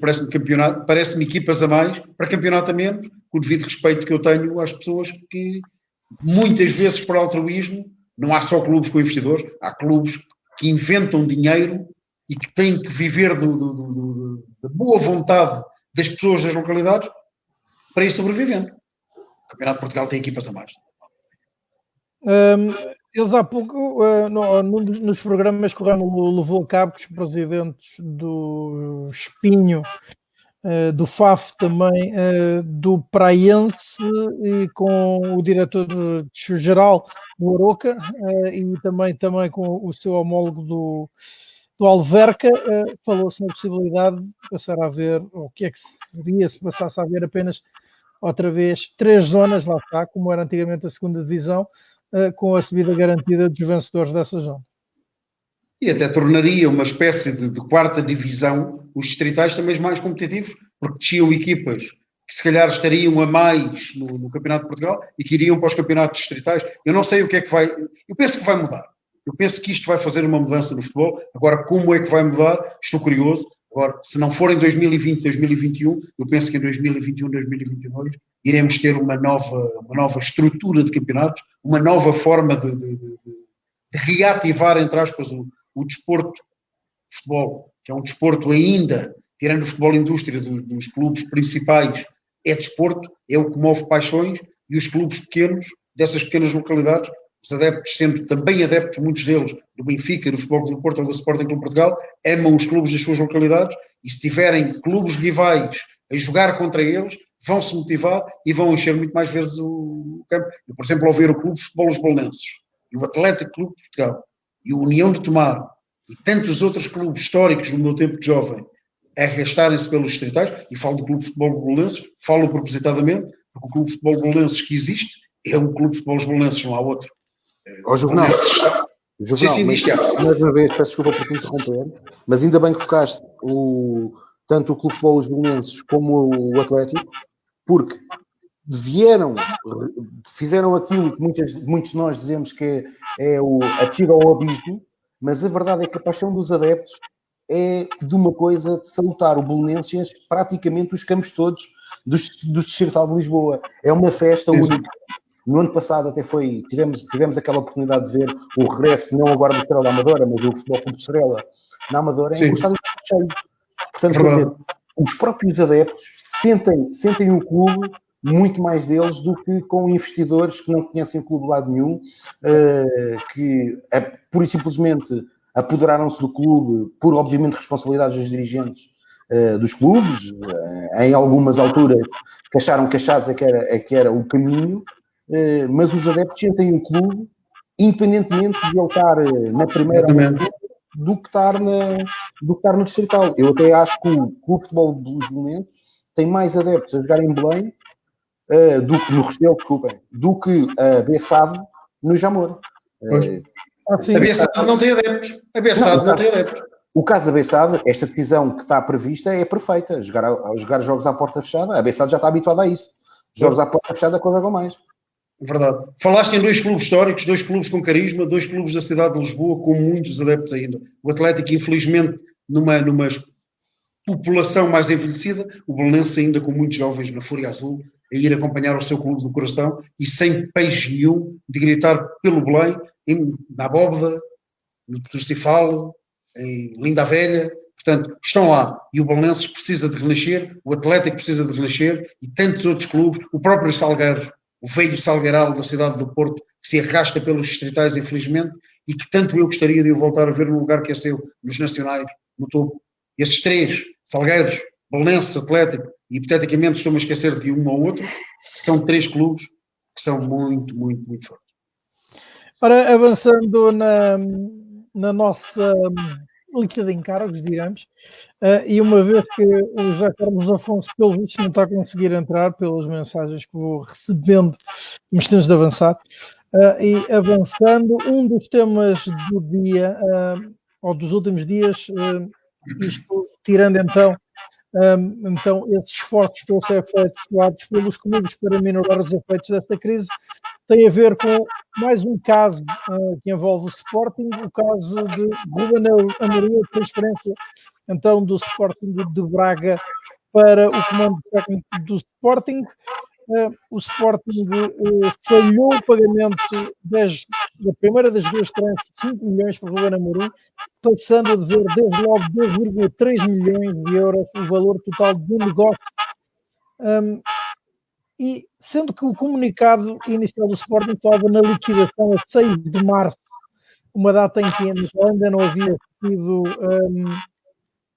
Parece-me equipas a mais para campeonato a menos, com o devido respeito que eu tenho às pessoas que, muitas vezes por altruísmo, não há só clubes com investidores, há clubes que inventam dinheiro e que têm que viver da boa vontade das pessoas das localidades para ir sobrevivendo. O Campeonato de Portugal tem equipas a mais. Eles há pouco, nos programas que o Ramo levou a cabo, com os presidentes do Espinho, do FAF também, do Praiense, e com o diretor-geral do Aroca, e também com o seu homólogo do Alverca, falou-se na possibilidade de passar a haver, ou o que é que seria se passasse a haver apenas, outra vez, 3 zonas, lá está, como era antigamente a segunda divisão, com a subida garantida dos vencedores dessa zona. E até tornaria uma espécie de quarta divisão os distritais também mais competitivos, porque desciam equipas que se calhar estariam a mais no Campeonato de Portugal e que iriam para os campeonatos distritais. Eu não sei o que é que vai... Eu penso que vai mudar. Eu penso que isto vai fazer uma mudança no futebol. Agora, como é que vai mudar? Estou curioso. Agora, se não for em 2020, 2021, eu penso que em 2021, 2022 iremos ter uma nova estrutura de campeonatos, uma nova forma de reativar, entre aspas, o desporto de futebol, que é um desporto ainda, tirando o futebol indústria dos clubes principais, é desporto, é o que move paixões, e os clubes pequenos, dessas pequenas localidades, os adeptos, sendo também adeptos, muitos deles, do Benfica, do Futebol Clube do Porto ou do Sporting Clube Portugal, amam os clubes das suas localidades, e se tiverem clubes rivais a jogar contra eles, vão se motivar e vão encher muito mais vezes o campo. Eu, por exemplo, ao ver o Clube de Futebol Os Belenenses, e o Atlético Clube de Portugal, e o União de Tomar, e tantos outros clubes históricos do meu tempo de jovem, arrastarem-se pelos distritais, e falo do Clube de Futebol Belenenses, falo propositadamente, porque o Clube de Futebol Belenenses que existe é um Clube de Futebol Belenenses, não há outro. Juvenal, sim, mais uma vez, peço desculpa por te interromper, mas ainda bem que focaste tanto o Clube de Futebol Os Belenenses como o Atlético, porque fizeram aquilo que muitos de nós dizemos que é o atiro ao abismo, mas a verdade é que a paixão dos adeptos é de uma coisa de salutar. O Belenenses enche praticamente os campos todos do Distrital de Lisboa. É uma festa única. No ano passado até tivemos aquela oportunidade de ver o regresso, não agora do Estrela da Amadora, mas do Futebol Clube de Estrela na Amadora, em que o estádio está cheio. Portanto, quer dizer, os próprios adeptos sentem o clube, muito mais deles do que com investidores que não conhecem o clube de lado nenhum, que pura e simplesmente apoderaram-se do clube por, obviamente, responsabilidades dos dirigentes dos clubes, em algumas alturas que acharam que achados é que era o caminho, mas os adeptos sentem o clube, independentemente de ele estar na primeira ou na segunda, do que estar no distrital. Eu até acho que o Clube de Futebol dos Belenenses tem mais adeptos a jogar em Belém do que no Restelo, desculpem, do que a Bessade no Jamor. A Bessade não tem adeptos. A Bessade não tem adeptos. O caso da Bessade, esta decisão que está prevista é perfeita. Jogar jogos à porta fechada, a Bessade já está habituada a isso. Jogos à porta fechada, quando jogam mais. Verdade. Falaste em 2 clubes históricos, 2 clubes com carisma, 2 clubes da cidade de Lisboa com muitos adeptos ainda. O Atlético, infelizmente, numa população mais envelhecida, o Belenenses ainda com muitos jovens na Fúria Azul, a ir acompanhar o seu clube do coração e sem peixe nenhum de gritar pelo Belém, na Abóbeda, no Torcifal, em Linda a Velha. Portanto, estão lá. E o Belenenses precisa de renascer, o Atlético precisa de renascer e tantos outros clubes, o próprio Salgueiros, o velho Salgueiral da cidade do Porto, que se arrasta pelos distritais, infelizmente, e que tanto eu gostaria de o voltar a ver no lugar que é seu, nos nacionais, no topo. Esses 3, Salgueiros, Belenenses, Atlético, e hipoteticamente estou-me a esquecer de um ou outro, são 3 clubes que são muito, muito, muito fortes. Ora, avançando na nossa lista de encargos, digamos, e uma vez que o José Carlos Afonso, pelo visto, não está a conseguir entrar pelas mensagens que vou recebendo, mas temos de avançar, e avançando, um dos temas do dia, ou dos últimos dias, isto tirando então esses esforços que estão a ser efetuados pelos clubes para minorar os efeitos desta crise, tem a ver com mais um caso que envolve o Sporting, o caso de Ruben Amorim, a transferência então do Sporting de Braga para o comando técnico do Sporting. O Sporting falhou o pagamento da primeira das 2 transferências de 5 milhões para Ruben Amorim, passando a dever desde logo 2,3 milhões de euros o valor total do negócio. E sendo que o comunicado inicial do Sporting falava na liquidação a 6 de março, uma data em que ainda não havia sido,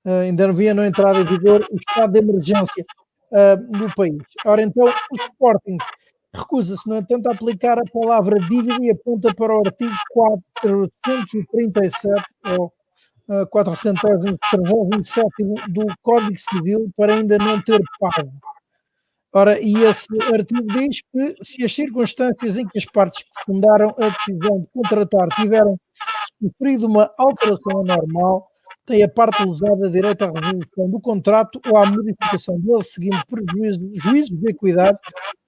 ainda não havia entrado em vigor o estado de emergência no país. Ora, então, o Sporting recusa-se, no entanto, a aplicar a palavra dívida e aponta para o artigo 437, ou 437 do Código Civil, para ainda não ter pago. Ora, e esse artigo diz que se as circunstâncias em que as partes que fundaram a decisão de contratar tiveram sofrido uma alteração anormal, tem a parte lesada direito à resolução do contrato ou à modificação dele, seguindo juízos de equidade,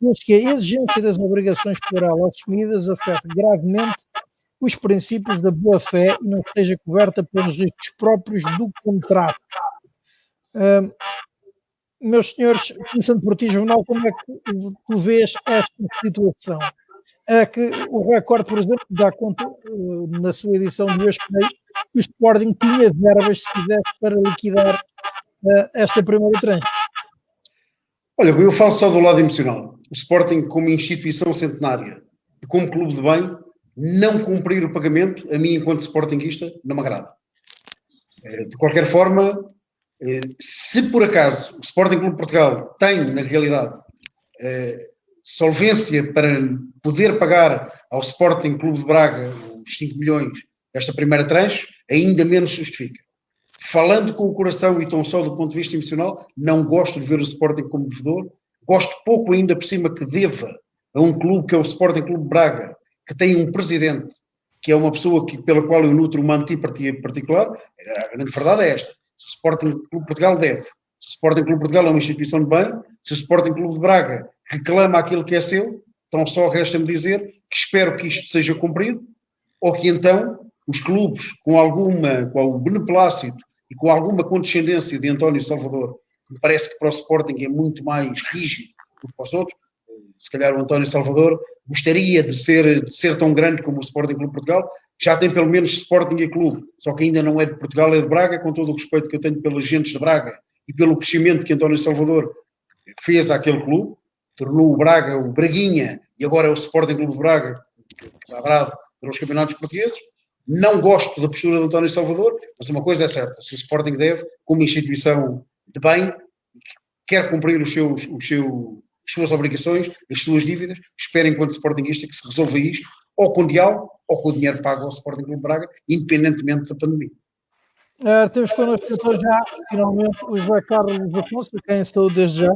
desde que a exigência das obrigações por ela assumidas afete gravemente os princípios da boa-fé e não esteja coberta pelos riscos próprios do contrato. Meus senhores, começando por ti, Jornal, como é que tu vês esta situação? É que o Record, por exemplo, dá conta, na sua edição de hoje, que o Sporting tinha verbas, se quisesse, para liquidar esta primeira tranche. Olha, eu falo só do lado emocional. O Sporting, como instituição centenária e como clube de bem, não cumprir o pagamento, a mim, enquanto sportinguista, não me agrada. De qualquer forma, se por acaso o Sporting Clube de Portugal tem, na realidade, solvência para poder pagar ao Sporting Clube de Braga os 5 milhões desta primeira tranche, ainda menos justifica. Falando com o coração e tão só do ponto de vista emocional, não gosto de ver o Sporting como devedor, gosto pouco ainda por cima que deva a um clube que é o Sporting Clube de Braga, que tem um presidente, que é uma pessoa pela qual eu nutro uma antipatia particular. A grande verdade é esta: se o Sporting Clube de Portugal deve, se o Sporting Clube de Portugal é uma instituição de bem, se o Sporting Clube de Braga reclama aquilo que é seu, então só resta-me dizer que espero que isto seja cumprido, ou que então os clubes, com o beneplácito e com alguma condescendência de António Salvador, me parece que para o Sporting é muito mais rígido do que para os outros. Se calhar o António Salvador gostaria de ser tão grande como o Sporting Clube de Portugal, já tem pelo menos Sporting e Clube, só que ainda não é de Portugal, é de Braga, com todo o respeito que eu tenho pelos agentes de Braga e pelo crescimento que António Salvador fez àquele clube, tornou o Braga o Braguinha e agora é o Sporting Clube de Braga, que está bravo pelos campeonatos portugueses. Não gosto da postura de António Salvador, mas uma coisa é certa: se o Sporting deve, como instituição de bem, quer cumprir as suas obrigações, as suas dívidas, espero, enquanto sportinguista, que se resolva isto, ou com diálogo, ou com o dinheiro pago ao Sporting Clube de Braga, independentemente da pandemia. Temos connosco então já, finalmente, o José Carlos Afonso, a quem estou desde já,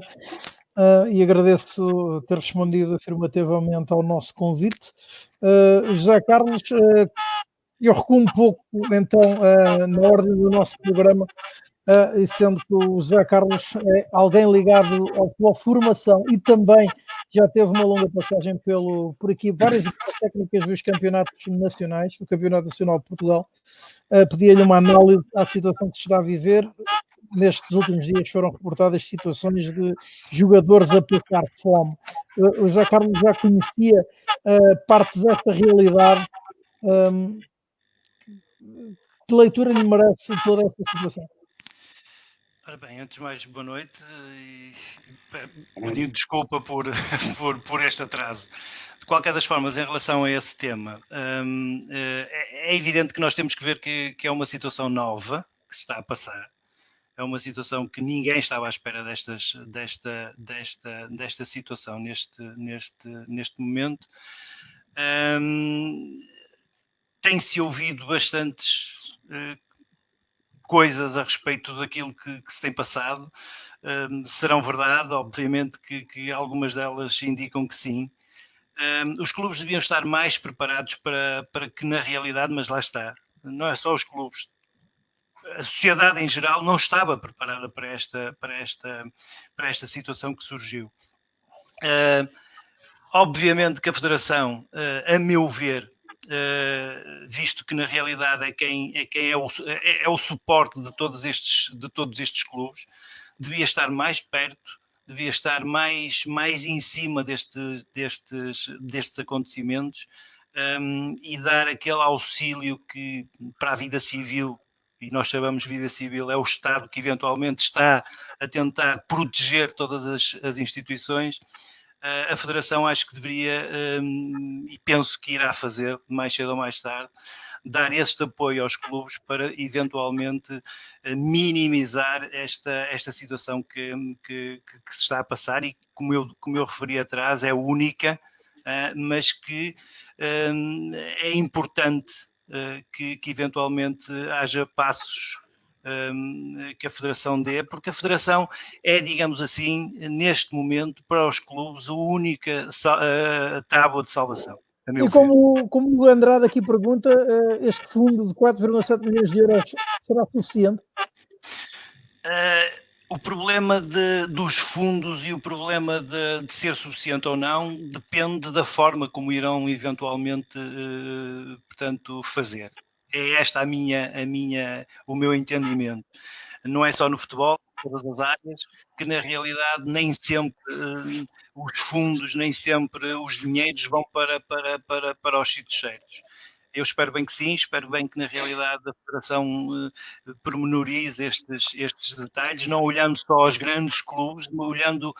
e agradeço ter respondido afirmativamente ao nosso convite. José Carlos, eu recuo um pouco, então, na ordem do nosso programa, e sendo que o José Carlos é alguém ligado à formação e também já teve uma longa passagem por aqui, várias técnicas dos campeonatos nacionais, o Campeonato Nacional de Portugal. Pedia-lhe uma análise à situação que se está a viver. Nestes últimos dias foram reportadas situações de jogadores a passar fome. O José Carlos já conhecia parte desta realidade. Que leitura lhe merece toda esta situação? Ora bem, antes de mais, boa noite e pedindo desculpa por este atraso. De qualquer das formas, em relação a esse tema, é evidente que nós temos que ver que é uma situação nova que se está a passar. É uma situação que ninguém estava à espera desta situação neste momento. Tem-se ouvido bastantes coisas a respeito daquilo que se tem passado. Serão verdade, obviamente que algumas delas indicam que sim. Os clubes deviam estar mais preparados para que, na realidade, mas lá está, não é só os clubes, a sociedade em geral não estava preparada para esta situação que surgiu. Obviamente que a Federação, a meu ver, visto que na realidade é o suporte de todos estes clubes, devia estar mais perto, devia estar mais em cima destes acontecimentos, e dar aquele auxílio que para a vida civil, e nós sabemos que vida civil é o Estado que eventualmente está a tentar proteger todas as instituições. A Federação acho que deveria, e penso que irá fazer, mais cedo ou mais tarde, dar este apoio aos clubes para eventualmente minimizar esta situação que se está a passar e, como eu referi atrás, é única, mas que é importante que eventualmente haja passos que a Federação dê, porque a Federação é, digamos assim, neste momento, para os clubes, a única tábua de salvação. E como o Andrade aqui pergunta, este fundo de 4,7 milhões de euros será suficiente? O problema dos fundos e o problema de ser suficiente ou não depende da forma como irão eventualmente, portanto, fazer. É esta o meu entendimento. Não é só no futebol, em todas as áreas, que na realidade nem sempre os fundos, nem sempre os dinheiros vão para os sítios certos. Eu espero bem que sim, espero bem que na realidade a Federação pormenorize estes detalhes, não olhando só aos grandes clubes, mas olhando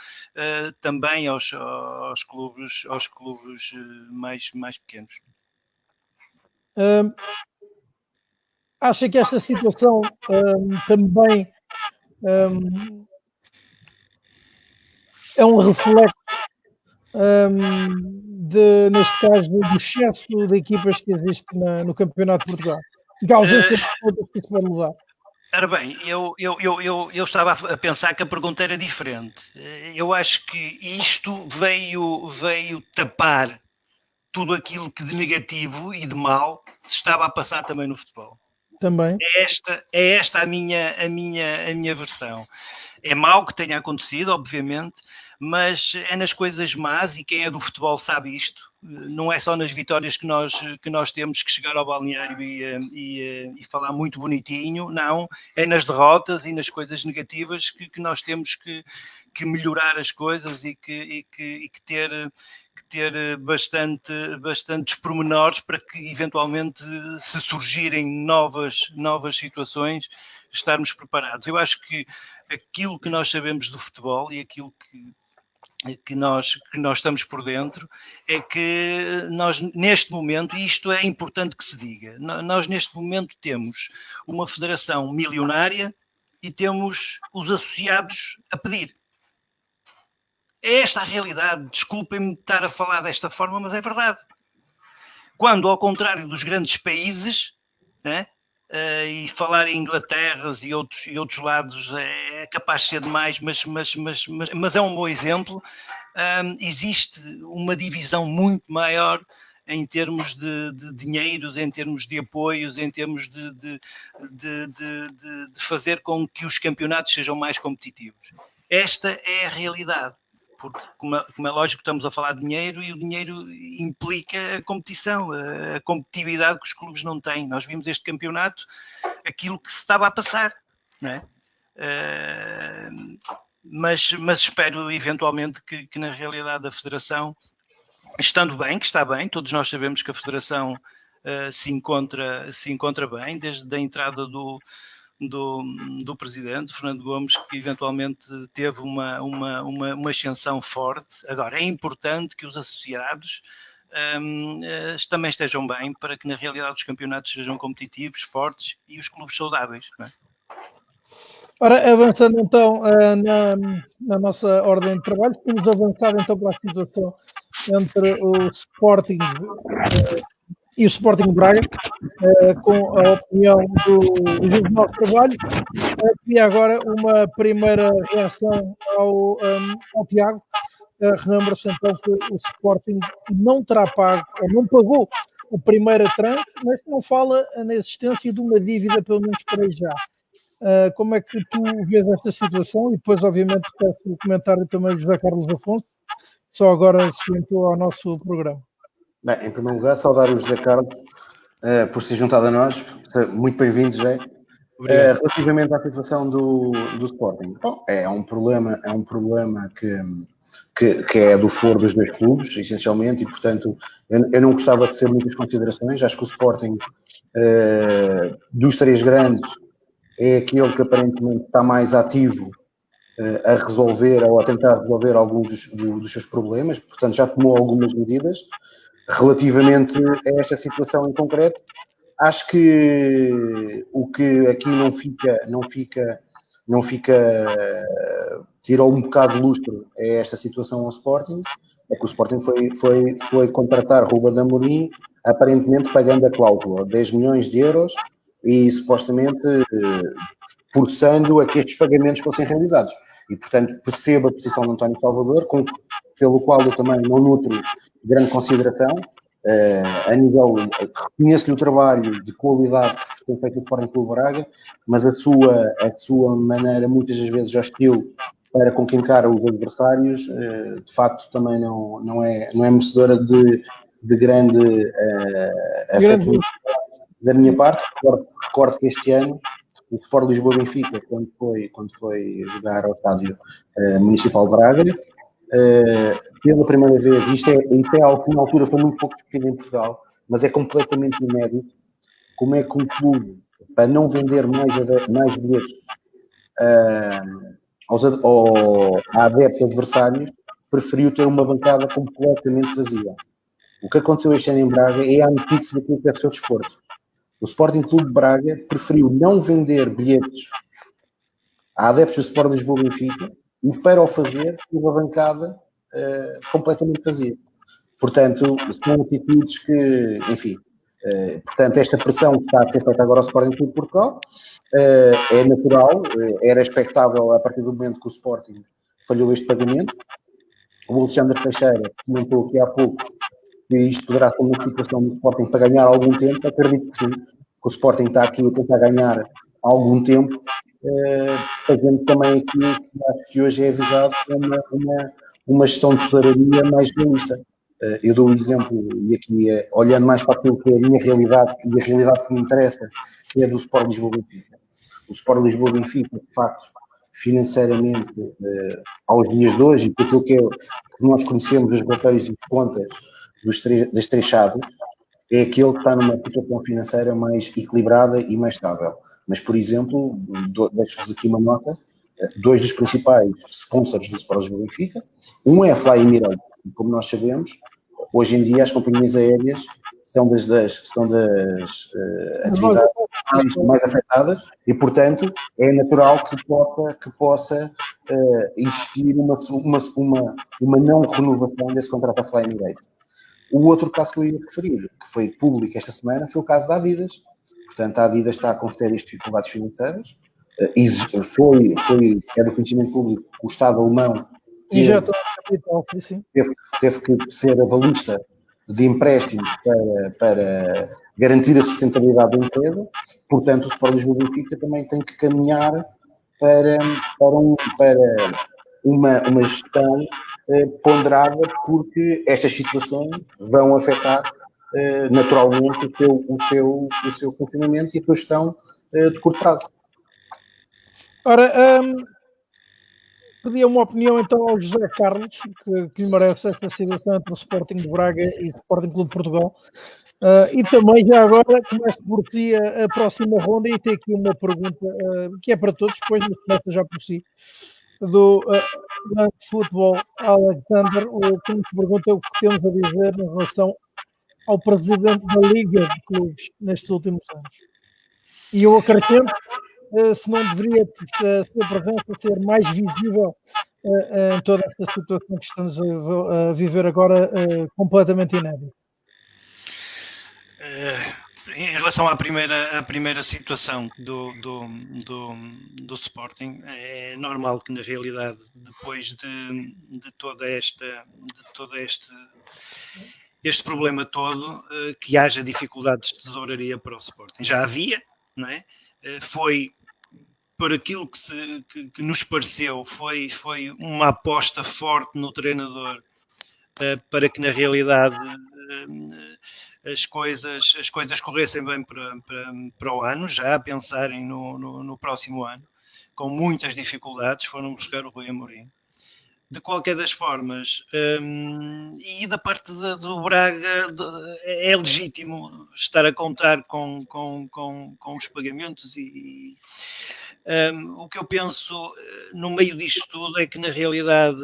também aos clubes mais pequenos. Acha que esta situação também é um reflexo neste caso, do excesso de equipas que existe no Campeonato de Portugal? E que a ausência de pontos que isso pode levar? Ora bem, eu estava a pensar que a pergunta era diferente. Eu acho que isto veio tapar tudo aquilo que de negativo e de mal se estava a passar também no futebol. Também. É esta a minha versão. É mau que tenha acontecido, obviamente, mas é nas coisas más, e quem é do futebol sabe isto. Não é só nas vitórias que nós temos que chegar ao balneário e falar muito bonitinho, não. É nas derrotas e nas coisas negativas que nós temos que melhorar as coisas e que ter bastantes pormenores para que eventualmente, se surgirem novas situações, estarmos preparados. Eu acho que aquilo que nós sabemos do futebol e aquilo que nós estamos por dentro é que nós neste momento, e isto é importante que se diga, nós neste momento temos uma federação milionária e temos os associados a pedir. É esta a realidade, desculpem-me estar a falar desta forma, mas é verdade. Quando, ao contrário dos grandes países, né, e falar em Inglaterra e outros lados é capaz de ser demais, mas é um bom exemplo, existe uma divisão muito maior em termos de dinheiros, em termos de apoios, em termos de fazer com que os campeonatos sejam mais competitivos. Esta é a realidade. Porque, como é lógico, estamos a falar de dinheiro e o dinheiro implica a competição, a competitividade que os clubes não têm. Nós vimos este campeonato, aquilo que se estava a passar, não é? Mas espero eventualmente que na realidade a Federação, estando bem, que está bem, todos nós sabemos que a Federação se encontra bem, desde a entrada do presidente, Fernando Gomes, que eventualmente teve uma ascensão forte. Agora, é importante que os associados também estejam bem para que, na realidade, os campeonatos sejam competitivos, fortes e os clubes saudáveis. Não é? Ora, avançando então na nossa ordem de trabalho, temos avançado então para a situação entre o Sporting e o Sporting Braga, com a opinião do Juvenal Carvalho. Queria agora uma primeira reação ao Tiago. Relembra-se então que o Sporting não terá pago, ou não pagou o primeiro tranche, mas não fala na existência de uma dívida, pelo menos para já. Como é que tu vês esta situação? E depois, obviamente, peço o comentário também do José Carlos Afonso, só agora se juntou ao nosso programa. Bem, em primeiro lugar, saudar o José Carlos por se juntado a nós. Muito bem-vindo, José. Relativamente à situação do Sporting, bom, é um problema que é do foro dos dois clubes, essencialmente, e portanto eu não gostava de ser muitas considerações. Acho que o Sporting, dos três grandes, é aquele que aparentemente está mais ativo a resolver ou a tentar resolver alguns dos seus problemas, portanto já tomou algumas medidas. Relativamente a esta situação em concreto, acho que o que aqui não fica tirou um bocado de lustro a esta situação ao Sporting, é que o Sporting foi contratar Ruben Amorim, aparentemente pagando a cláusula, 10 milhões de euros, e supostamente forçando a que estes pagamentos fossem realizados. E, portanto, percebo a posição de António Salvador, pelo qual eu também não nutro grande consideração, A nível, reconheço-lhe o trabalho de qualidade que tem feito o Sporting Clube Braga, mas a sua maneira, muitas das vezes hostil, para conquistar os adversários, de facto também não é merecedora de grande afeto da minha parte. Recordo que este ano o Sport Lisboa-Benfica, quando foi jogar ao estádio Municipal de Braga, pela primeira vez, isto é algo que na altura foi muito pouco discutido em Portugal, mas é completamente inédito, como é que um clube, para não vender mais bilhetes a adeptos adversários, preferiu ter uma bancada completamente vazia. O que aconteceu este ano em Braga é a antítese daquilo que deve ser o desporto. O Sporting Clube de Braga preferiu não vender bilhetes a adeptos do Sport Lisboa-Benfica e, para o fazer, teve a bancada completamente vazia. Portanto, são atitudes que, enfim, portanto, esta pressão que está a ser feita agora ao Sporting Clube de Portugal é natural, era expectável a partir do momento que o Sporting falhou este pagamento. O Alexandre Teixeira comentou aqui há pouco que isto poderá ser uma situação do Sporting para ganhar algum tempo. Acredito que sim, que o Sporting está aqui a tentar ganhar algum tempo, fazendo também aquilo que acho que hoje é avisado como uma gestão de tesouraria mais realista. Eu dou o exemplo, e aqui olhando mais para aquilo que é a minha realidade e a realidade que me interessa, que é do Sport Lisboa-Benfica. O Sport Lisboa-Benfica, de facto, financeiramente, aos dias de hoje, e por aquilo que nós conhecemos dos relatórios e contas das três chaves, é aquele que está numa situação financeira mais equilibrada e mais estável. Mas, por exemplo, deixo-vos aqui uma nota, dois dos principais sponsors do Sport Lisboa-Benfica, um é a Fly Emirates, e como nós sabemos, hoje em dia as companhias aéreas são das atividades mais afetadas e, portanto, é natural que possa existir uma não renovação desse contrato à Fly Emirates. O outro caso que eu ia referir, que foi público esta semana, foi o caso da Adidas. Portanto, a Adidas está com sérias dificuldades financeiras. É do conhecimento público que o Estado alemão teve que ser avalista de empréstimos para garantir a sustentabilidade da empresa. Portanto, o Sport Lisboa-Benfica também tem que caminhar para uma gestão ponderada, porque estas situações vão afetar naturalmente o seu funcionamento e a sua gestão de curto prazo. Ora, pedia uma opinião então ao José Carlos, que lhe merece esta situação entre o Sporting de Braga e o Sporting Clube de Portugal. E também, já agora, começo por si a próxima ronda e tem aqui uma pergunta que é para todos, depois mas começa já por si, do Lance Futebol Alexander, que nos pergunta o que temos a dizer em relação ao presidente da Liga de Clubes nestes últimos anos. E eu acrescento, se não deveria a sua presença ser mais visível em toda esta situação que estamos a viver agora, completamente inédita. Em relação à primeira situação do Sporting, é normal que na realidade, depois de todo este problema todo, que haja dificuldades de tesouraria para o Sporting. Já havia, não é? Foi por aquilo que nos pareceu, foi uma aposta forte no treinador para que na realidade as coisas corressem bem para o ano, já a pensarem no próximo ano, com muitas dificuldades, foram buscar o Rui Amorim. De qualquer das formas, e da parte do Braga, é legítimo estar a contar com os pagamentos e o que eu penso no meio disto tudo é que na realidade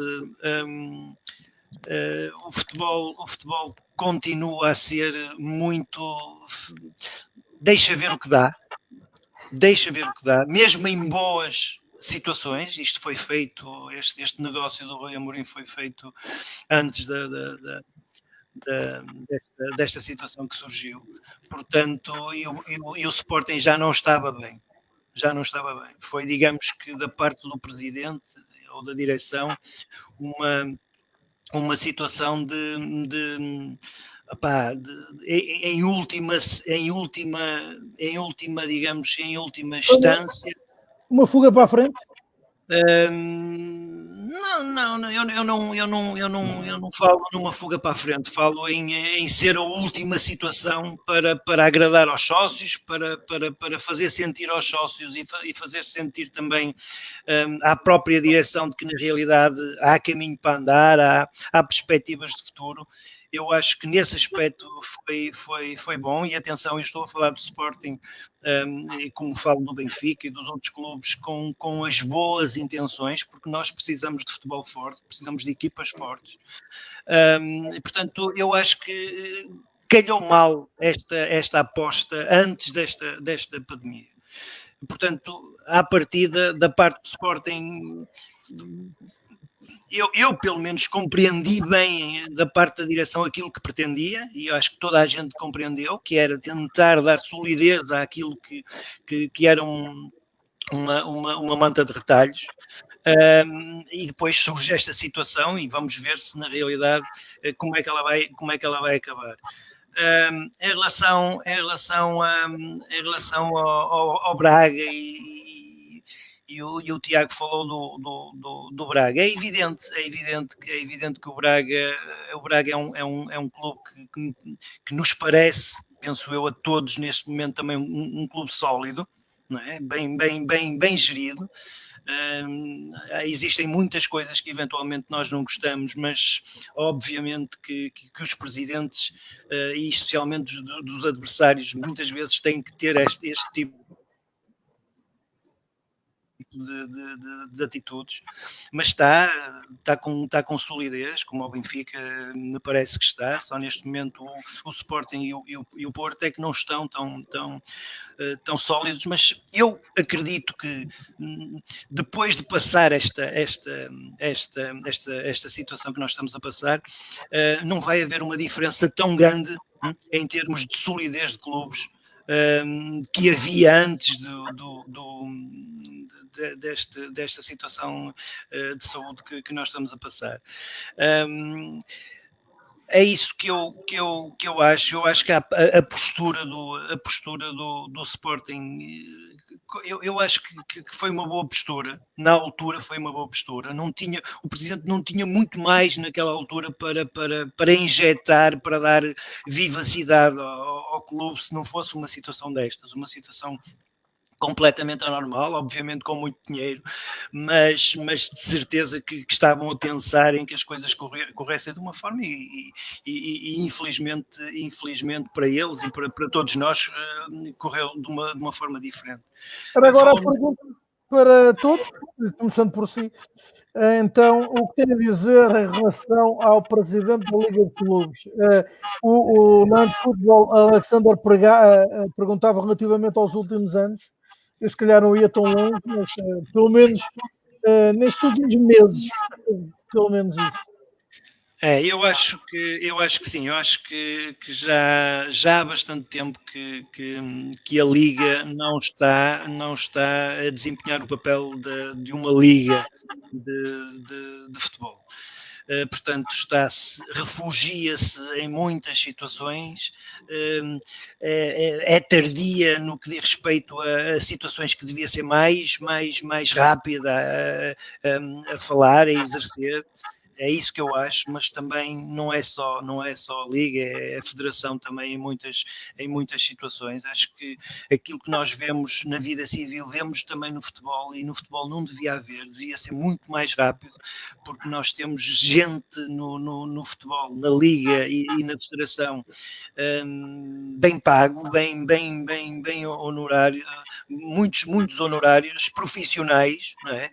o futebol continua a ser muito... Deixa ver o que dá, mesmo em boas situações. Isto foi feito, este negócio do Rui Amorim foi feito antes desta situação que surgiu. Portanto, e o Sporting já não estava bem. Foi, digamos que da parte do presidente ou da direção, uma situação em última, digamos, em última instância. Uma fuga para a frente? Eu não falo numa fuga para a frente, falo em ser a última situação para agradar aos sócios, para fazer sentir aos sócios e fazer sentir também à própria direção de que na realidade há caminho para andar, há perspectivas de futuro. Eu acho que nesse aspecto foi bom, e atenção, eu estou a falar do Sporting, como falo do Benfica e dos outros clubes, com as boas intenções, porque nós precisamos de futebol forte, precisamos de equipas fortes. E, portanto, eu acho que calhou mal esta aposta antes desta pandemia. Portanto, à partida da parte do Sporting, eu pelo menos compreendi bem da parte da direção aquilo que pretendia, e eu acho que toda a gente compreendeu, que era tentar dar solidez àquilo que era uma manta de retalhos. E depois surge esta situação e vamos ver se na realidade como é que ela vai acabar. Em relação ao Braga e o Tiago falou do Braga. É evidente que o Braga é um clube que nos parece, penso eu, a todos neste momento também um clube sólido, não é? Bem gerido. Existem muitas coisas que eventualmente nós não gostamos, mas obviamente que os presidentes e especialmente dos adversários muitas vezes têm que ter este tipo de atitudes, mas está com solidez, como o Benfica me parece que está. Só neste momento o Sporting e o Porto é que não estão tão sólidos, mas eu acredito que depois de passar esta situação que nós estamos a passar, não vai haver uma diferença tão grande em termos de solidez de clubes que havia antes desta situação de saúde que nós estamos a passar. É isso que eu acho. Eu acho que a postura do Sporting, eu acho que foi uma boa postura. Na altura foi uma boa postura. O presidente não tinha muito mais naquela altura para injetar, para dar vivacidade ao clube, se não fosse uma situação destas, uma situação completamente anormal, obviamente com muito dinheiro, mas de certeza que estavam a pensar em que as coisas corressem de uma forma e infelizmente para eles e para todos nós correu de uma forma diferente. Agora a pergunta para todos, começando por si. Então, o que tem a dizer em relação ao presidente da Liga de Clubes? O Land Football, Alexander perguntava relativamente aos últimos anos. Eu se calhar não ia tão longe, mas pelo menos nestes últimos meses, pelo menos isso. Eu acho que sim, eu acho que já há bastante tempo que a Liga não está a desempenhar o papel de uma liga de futebol. Portanto, refugia-se em muitas situações, é tardia no que diz respeito a situações que devia ser mais rápida a falar, a exercer. É isso que eu acho, mas também não é só a Liga, é a Federação também em muitas situações. Acho que aquilo que nós vemos na vida civil, vemos também no futebol, e no futebol não devia ser muito mais rápido, porque nós temos gente no futebol, na Liga e na Federação, bem pago, bem honorário, muitos honorários profissionais, não é?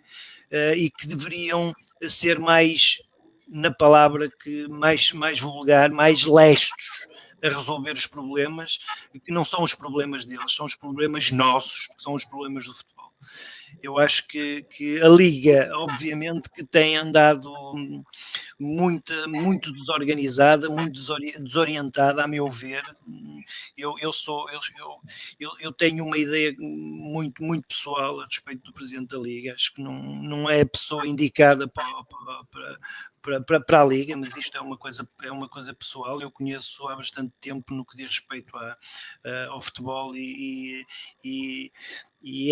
E que deveriam ser mais, na palavra que mais vulgar, mais lestos a resolver os problemas, que não são os problemas deles, são os problemas nossos, que são os problemas do futebol. Eu acho que a Liga, obviamente, que tem andado muito desorganizada, muito desorientada, a meu ver. Eu tenho uma ideia muito pessoal a respeito do Presidente da Liga. Acho que não é a pessoa indicada para a Liga, mas isto é uma coisa pessoal. Eu conheço há bastante tempo no que diz respeito ao futebol e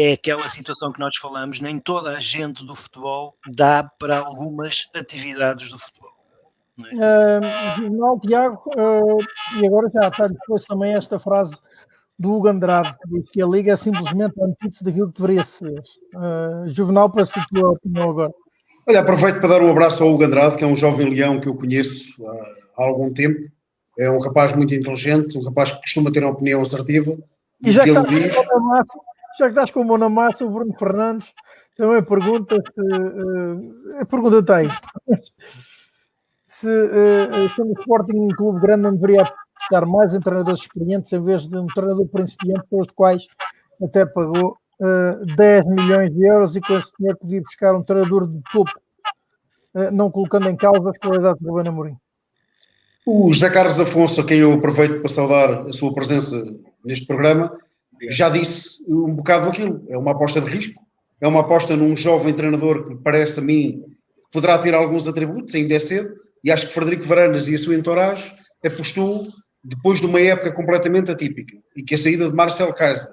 é aquela situação que nós falamos, nem toda a gente do futebol dá para algumas atividades do futebol. Juvenal, Tiago, e agora já está depois também esta frase do Hugo Andrade, que diz que a Liga é simplesmente a antítese daquilo que deveria ser. Juvenal, parece a tua opinião agora. Olha, aproveito para dar um abraço ao Hugo Andrade, que é um jovem leão que eu conheço há algum tempo. É um rapaz muito inteligente, um rapaz que costuma ter uma opinião assertiva. E já que estás com a mão na massa, o Bruno Fernandes também pergunta se... a pergunta está aí. Se sendo o Sporting um clube grande, não deveria dar mais em treinadores experientes em vez de um treinador principiante, pelos quais até pagou 10 milhões de euros, e com esse dinheiro podia buscar um treinador de topo, não colocando em causa as qualidades do Ruben Amorim. O José Carlos Afonso, a quem eu aproveito para saudar a sua presença neste programa, já disse um bocado aquilo. É uma aposta de risco, é uma aposta num jovem treinador que parece a mim que poderá ter alguns atributos, ainda é cedo, e acho que Frederico Varandas e a sua entourage apostou depois de uma época completamente atípica, e que a saída de Marcel Kaiser,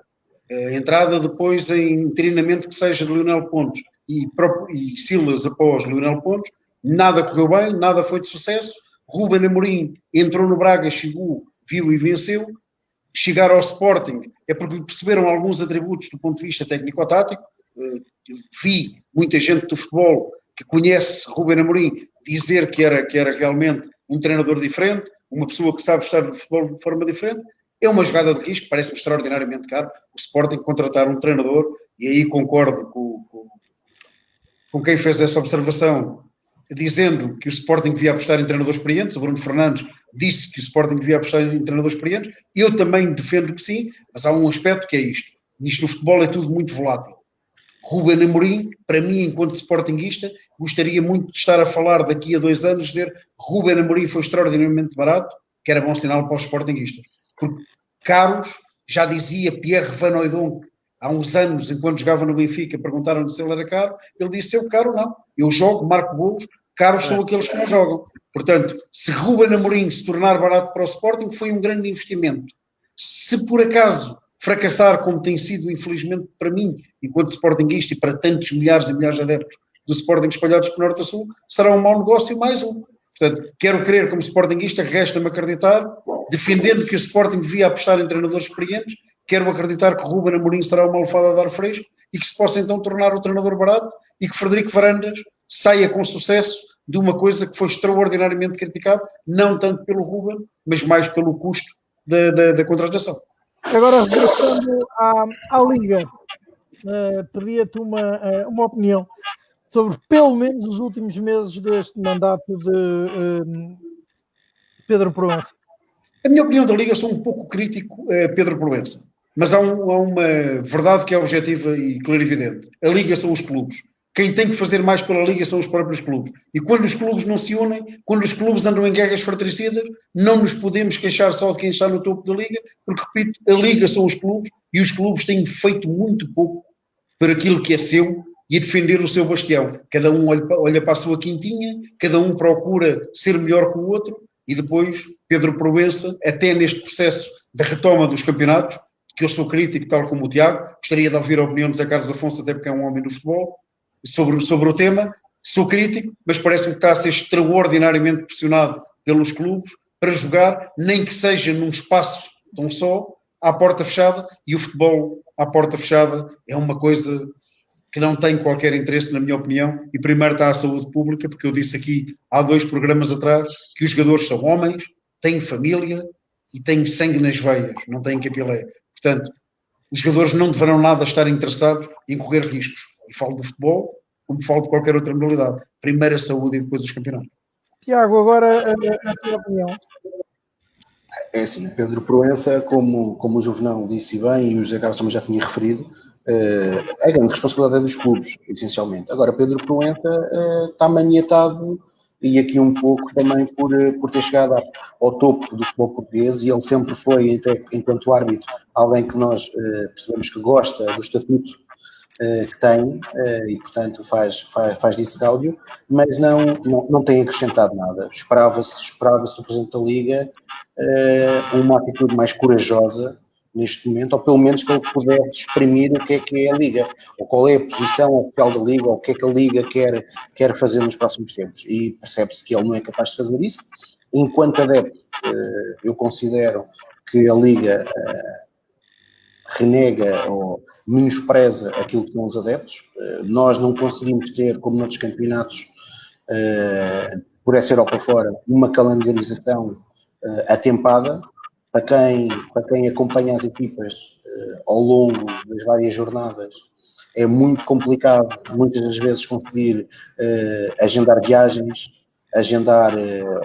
a entrada depois em treinamento que seja de Lionel Pontes e Silas após Lionel Pontes, nada correu bem, nada foi de sucesso. Ruben Amorim entrou no Braga, chegou, viu e venceu. Chegar ao Sporting é porque perceberam alguns atributos do ponto de vista técnico-tático. Vi muita gente do futebol que conhece Ruben Amorim dizer que era realmente um treinador diferente, uma pessoa que sabe estar no futebol de forma diferente. É uma jogada de risco, parece-me extraordinariamente caro o Sporting contratar um treinador, e aí concordo com quem fez essa observação, dizendo que o Sporting devia apostar em treinadores experientes. O Bruno Fernandes disse que o Sporting devia apostar em treinadores experientes. Eu também defendo que sim, mas há um aspecto que é isto. Isto no futebol é tudo muito volátil. Ruben Amorim, para mim, enquanto sportinguista, gostaria muito de estar a falar daqui a 2 anos, dizer Ruben Amorim foi extraordinariamente barato, que era bom sinal para os sportinguistas. Porque caros, já dizia Pierre Van Hooijdonk, há uns anos, enquanto jogava no Benfica, perguntaram-lhe se ele era caro, ele disse, eu caro não, eu jogo, marco golos, caros são aqueles que não jogam. Portanto, se Ruben Amorim se tornar barato para o Sporting, foi um grande investimento. Se por acaso fracassar, como tem sido, infelizmente, para mim, enquanto sportinguista, e para tantos milhares e milhares de adeptos do Sporting espalhados por norte a sul, será um mau negócio mais um. Portanto, quero crer como sportinguista, resta-me acreditar, defendendo que o Sporting devia apostar em treinadores experientes, quero acreditar que Ruben Amorim será uma almofada de ar fresco e que se possa então tornar o treinador barato, e que Frederico Varandas saia com sucesso de uma coisa que foi extraordinariamente criticada, não tanto pelo Ruben, mas mais pelo custo da contratação. Agora, regressando à Liga, pedia-te uma opinião sobre pelo menos os últimos meses deste mandato de Pedro Proença. A minha opinião da Liga, sou um pouco crítico a Pedro Proença, mas há uma verdade que é objetiva e clarividente. A Liga são os clubes. Quem tem que fazer mais pela Liga são os próprios clubes. E quando os clubes não se unem, quando os clubes andam em guerras fratricidas, não nos podemos queixar só de quem está no topo da Liga, porque, repito, a Liga são os clubes, e os clubes têm feito muito pouco por aquilo que é seu e a defender o seu bastião. Cada um olha para a sua quintinha, cada um procura ser melhor que o outro, e depois Pedro Proença, até neste processo da retoma dos campeonatos, que eu sou crítico, tal como o Tiago, gostaria de ouvir a opinião de José Carlos Afonso, até porque é um homem do futebol, sobre o tema. Sou crítico, mas parece-me que está a ser extraordinariamente pressionado pelos clubes para jogar, nem que seja num espaço tão só, à porta fechada, e o futebol à porta fechada é uma coisa que não tem qualquer interesse, na minha opinião, e primeiro está a saúde pública, porque eu disse aqui há 2 programas atrás que os jogadores são homens, têm família e têm sangue nas veias, não têm capilé. Portanto, os jogadores não deverão nada estar interessados em correr riscos. E falo de futebol, como falo de qualquer outra modalidade. Primeiro a saúde e depois os campeonatos. Tiago, agora a tua opinião. É assim, Pedro Proença, como o Juvenal disse bem, e o José Carlos também já tinha referido, A grande responsabilidade é dos clubes, essencialmente. Agora, Pedro Proença está maniatado, e aqui um pouco também por ter chegado ao topo do futebol português, e ele sempre foi, enquanto árbitro, alguém que nós percebemos que gosta do estatuto que tem, e portanto faz disso gáudio, mas não tem acrescentado nada. Esperava-se do Presidente da Liga uma atitude mais corajosa neste momento, ou pelo menos que ele pudesse exprimir o que é a Liga, ou qual é a posição oficial da Liga, ou o que é que a Liga quer fazer nos próximos tempos. E percebe-se que ele não é capaz de fazer isso. Enquanto adepto, eu considero que a Liga renega ou menospreza aquilo que são os adeptos. Nós não conseguimos ter, como noutros campeonatos, por essa Europa fora, uma calendarização atempada. Para quem acompanha as equipas ao longo das várias jornadas, é muito complicado, muitas das vezes, conseguir agendar viagens, agendar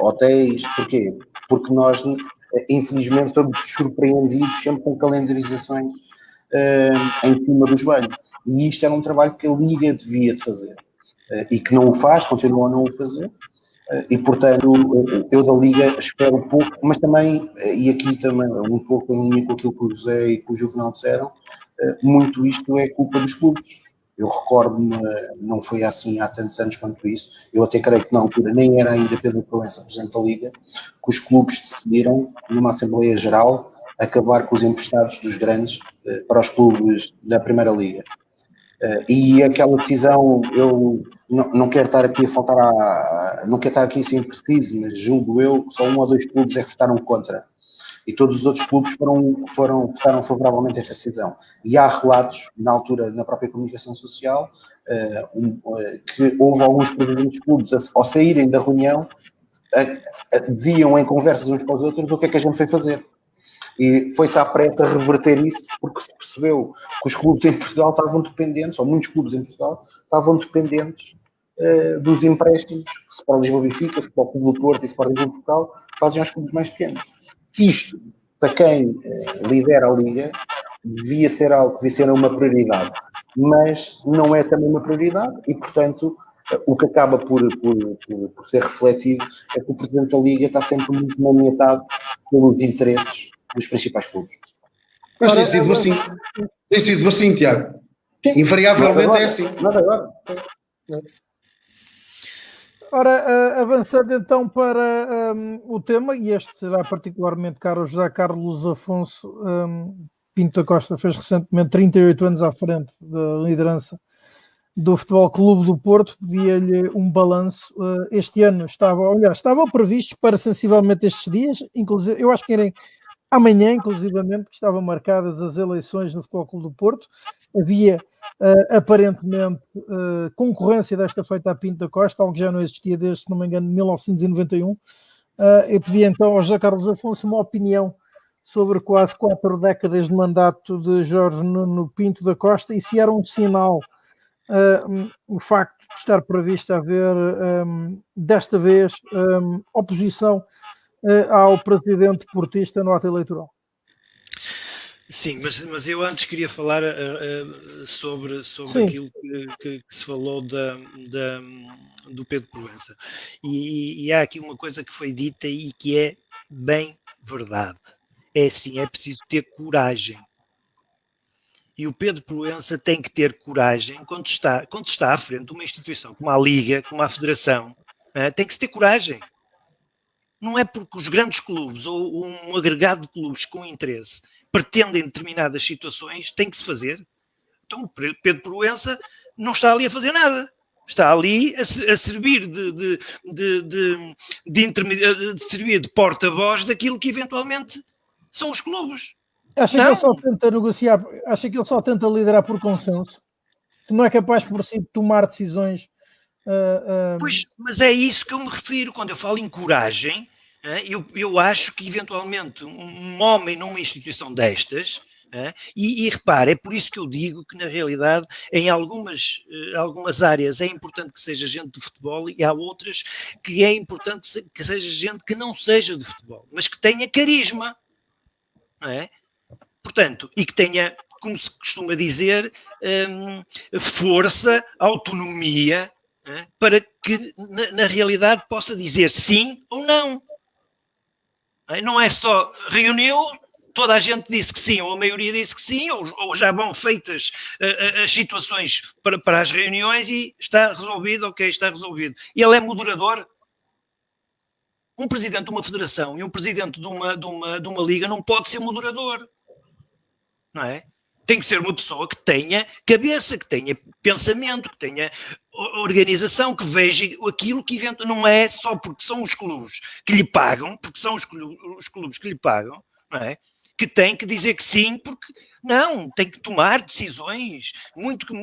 hotéis. Porquê? Porque nós, infelizmente, somos surpreendidos sempre com calendarizações em cima do joelho. E isto era um trabalho que a Liga devia de fazer. E que não o faz, continua a não o fazer. E, portanto, eu da Liga espero um pouco, mas também, e aqui também um pouco em linha com aquilo que o José e que o Juvenal disseram, muito isto é culpa dos clubes. Eu recordo-me, não foi assim há tantos anos quanto isso, eu até creio que na altura nem era ainda Pedro Proença presidente da Liga, que os clubes decidiram, numa Assembleia Geral, acabar com os emprestados dos grandes para os clubes da Primeira Liga. E aquela decisão, eu não quero estar aqui a faltar não quero estar aqui a ser impreciso, mas julgo eu que só 1 ou 2 clubes é que votaram contra. E todos os outros clubes votaram favoravelmente a esta decisão. E há relatos, na altura, na própria comunicação social, que houve alguns presidentes de clubes, ao saírem da reunião, diziam em conversas uns com os outros o que é que a gente foi fazer. E foi-se à pressa reverter isso, porque se percebeu que os clubes em Portugal estavam dependentes, ou muitos clubes em Portugal, estavam dependentes dos empréstimos que Sport Lisboa Benfica, Futebol Clube do Porto e Sport Lisboa Portugal fazem aos clubes mais pequenos. Isto, para quem lidera a Liga, devia ser algo que devia ser uma prioridade, mas não é também uma prioridade e, portanto, o que acaba por ser refletido é que o Presidente da Liga está sempre muito maniatado pelos interesses dos principais clubes. Mas tem sido assim, Tiago. Sim, invariavelmente é assim. Nada agora. Ora, avançando então para o tema, e este será particularmente caro ao José Carlos Afonso. Pinto da Costa fez recentemente 38 anos à frente da liderança do Futebol Clube do Porto, pedia-lhe um balanço. Este ano estava previsto para sensivelmente estes dias, inclusive, eu acho que era amanhã, inclusivamente, que estavam marcadas as eleições no Futebol Clube do Porto. Havia aparentemente concorrência desta feita a Pinto da Costa, algo que já não existia desde, se não me engano, 1991. Eu pedi então ao José Carlos Afonso uma opinião sobre quase 4 décadas de mandato de Jorge Nuno Pinto da Costa e se era um sinal o facto de estar previsto haver desta vez oposição ao presidente portista no ato eleitoral. Sim, mas eu antes queria falar sobre aquilo que se falou do Pedro Proença. E há aqui uma coisa que foi dita e que é bem verdade. É assim, é preciso ter coragem. E o Pedro Proença tem que ter coragem quando está à frente de uma instituição como a Liga, como a Federação. Tem que se ter coragem. Não é porque os grandes clubes ou um agregado de clubes com interesse pretendem determinadas situações, tem que se fazer. Então o Pedro Proença não está ali a fazer nada. Está ali a servir de servir de porta-voz daquilo que eventualmente são os clubes. Acha que ele só tenta negociar, acha que ele só tenta liderar por consenso? Que não é capaz por si de tomar decisões? Pois, mas é isso que eu me refiro quando eu falo em coragem. Eu acho que eventualmente um homem numa instituição destas, e repare, é por isso que eu digo que na realidade em algumas áreas é importante que seja gente de futebol e há outras que é importante que seja gente que não seja de futebol, mas que tenha carisma, não é? Portanto, e que tenha como se costuma dizer, força, autonomia, para que na realidade possa dizer sim ou não. Não é só reuniu, toda a gente disse que sim, ou a maioria disse que sim, ou já vão feitas as situações para as reuniões e está resolvido, ok, está resolvido. E ele é moderador. Um presidente de uma federação e um presidente de uma liga não pode ser moderador, não é? Tem que ser uma pessoa que tenha cabeça, que tenha pensamento, que tenha organização, que veja aquilo que não é só porque são os clubes que lhe pagam, porque são os clubes que lhe pagam, não é? Que tem que dizer que sim, porque não, tem que tomar decisões muito que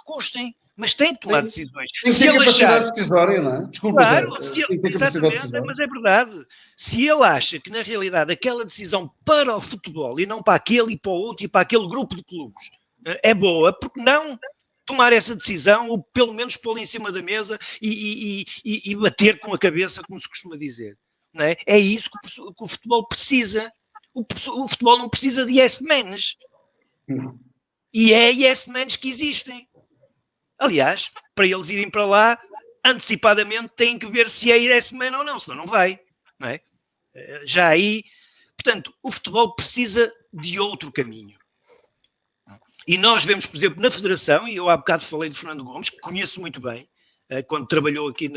custem, mas tem que tomar decisões. Tem que ter capacidade decisória, não é? Desculpa, claro, Zé. Tem que ter capacidade decisória. Mas é verdade. Se ele acha que, na realidade, aquela decisão para o futebol e não para aquele e para o outro e para aquele grupo de clubes é boa, porque não tomar essa decisão ou pelo menos pô-la em cima da mesa e bater com a cabeça, como se costuma dizer. Não é? É isso que o futebol precisa. O futebol não precisa de yes mans. E é yes mans que existem. Aliás, para eles irem para lá, antecipadamente têm que ver se é yes man ou não, senão não vai. Não é? Já aí, portanto, o futebol precisa de outro caminho. E nós vemos, por exemplo, na Federação, e eu há bocado falei de Fernando Gomes, que conheço muito bem, quando trabalhou aqui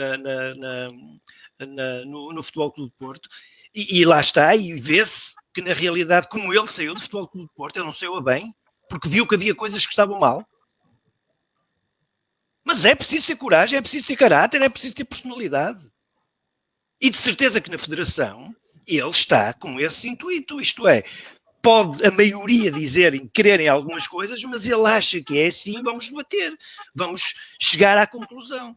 no Futebol Clube do Porto, e lá está, e vê-se que na realidade, como ele saiu do Futebol Clube do Porto, ele não saiu a bem, porque viu que havia coisas que estavam mal. Mas é preciso ter coragem, é preciso ter caráter, é preciso ter personalidade. E de certeza que na Federação ele está com esse intuito, isto é, pode a maioria dizerem, quererem algumas coisas, mas ele acha que é assim, vamos debater, vamos chegar à conclusão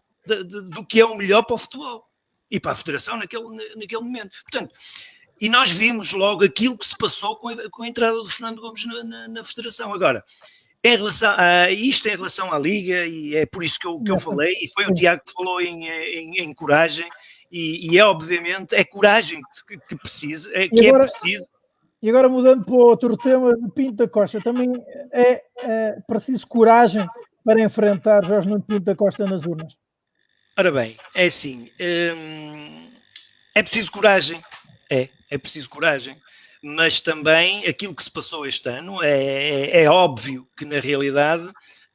do que é o melhor para o futebol e para a Federação naquele momento. Portanto, e nós vimos logo aquilo que se passou com a entrada do Fernando Gomes na Federação. Agora, em relação a isto, em relação à Liga, e é por isso que eu falei, e foi o Tiago que falou em coragem, e é obviamente, é coragem que precisa, que é preciso. E agora mudando para outro tema de Pinto da Costa, também é preciso coragem para enfrentar Jorge Nuno Pinto da Costa nas urnas? Ora bem, é assim, é preciso coragem, é preciso coragem. Mas também aquilo que se passou este ano é óbvio que na realidade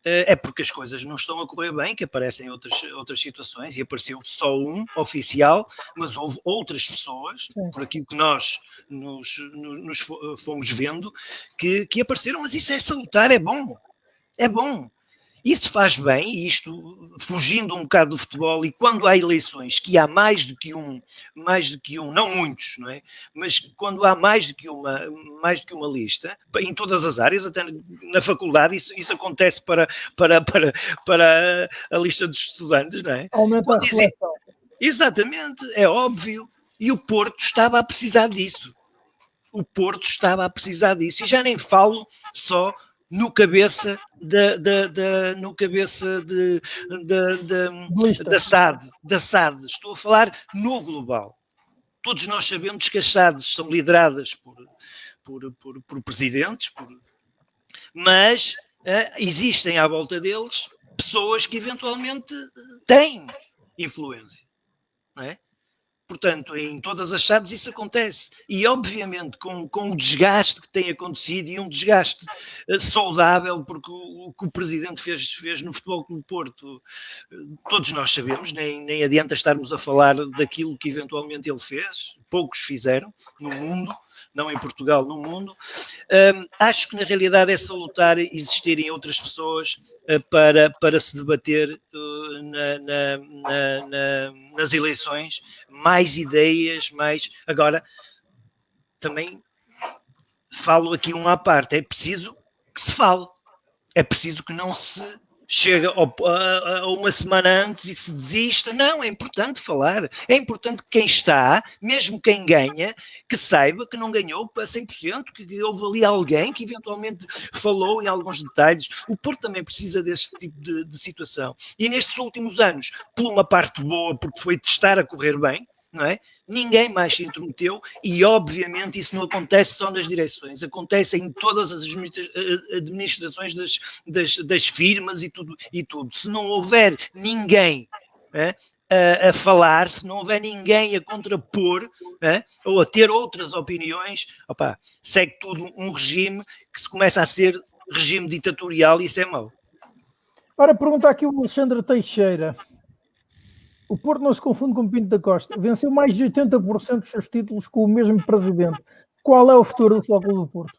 é porque as coisas não estão a correr bem, que aparecem outras situações, e apareceu só um oficial, mas houve outras pessoas, por aquilo que nós nos fomos vendo, que apareceram, mas isso é salutar, é bom. Isso faz bem, e isto, fugindo um bocado do futebol, e quando há eleições que há mais do que um, não muitos, não é? Mas quando há mais do que uma lista, em todas as áreas, até na faculdade, isso acontece para a lista dos estudantes, não é? Aumenta a seleção. Exatamente, é óbvio. E o Porto estava a precisar disso. E já nem falo só no cabeça da SAD. Estou a falar no global. Todos nós sabemos que as SADs são lideradas por presidentes, mas existem à volta deles pessoas que eventualmente têm influência, não é? Portanto, em todas as SADs isso acontece. E, obviamente, com o desgaste que tem acontecido, e um desgaste saudável, porque o que o Presidente fez no Futebol Clube do Porto, todos nós sabemos, nem adianta estarmos a falar daquilo que eventualmente ele fez, poucos fizeram no mundo, não em Portugal, no mundo. Acho que, na realidade, é salutar existirem outras pessoas para se debater nas eleições, mais ideias, mais... Agora, também falo aqui um à parte, é preciso que se fale, é preciso que não se chega a uma semana antes e se desista. Não, é importante falar, é importante que quem está, mesmo quem ganha, que saiba que não ganhou a 100%, que houve ali alguém que eventualmente falou em alguns detalhes. O Porto também precisa desse tipo de situação. E nestes últimos anos, por uma parte boa, porque foi de estar a correr bem, não é? Ninguém mais se intrometeu e, obviamente, isso não acontece só nas direções, acontece em todas as administrações das firmas e tudo. Se não houver ninguém a falar, se não houver ninguém a contrapor ou a ter outras opiniões, segue tudo um regime que se começa a ser regime ditatorial e isso é mau. Ora, pergunta aqui o Alexandre Teixeira. O Porto não se confunde com o Pinto da Costa. Venceu mais de 80% dos seus títulos com o mesmo presidente. Qual é o futuro do Futebol Clube do Porto?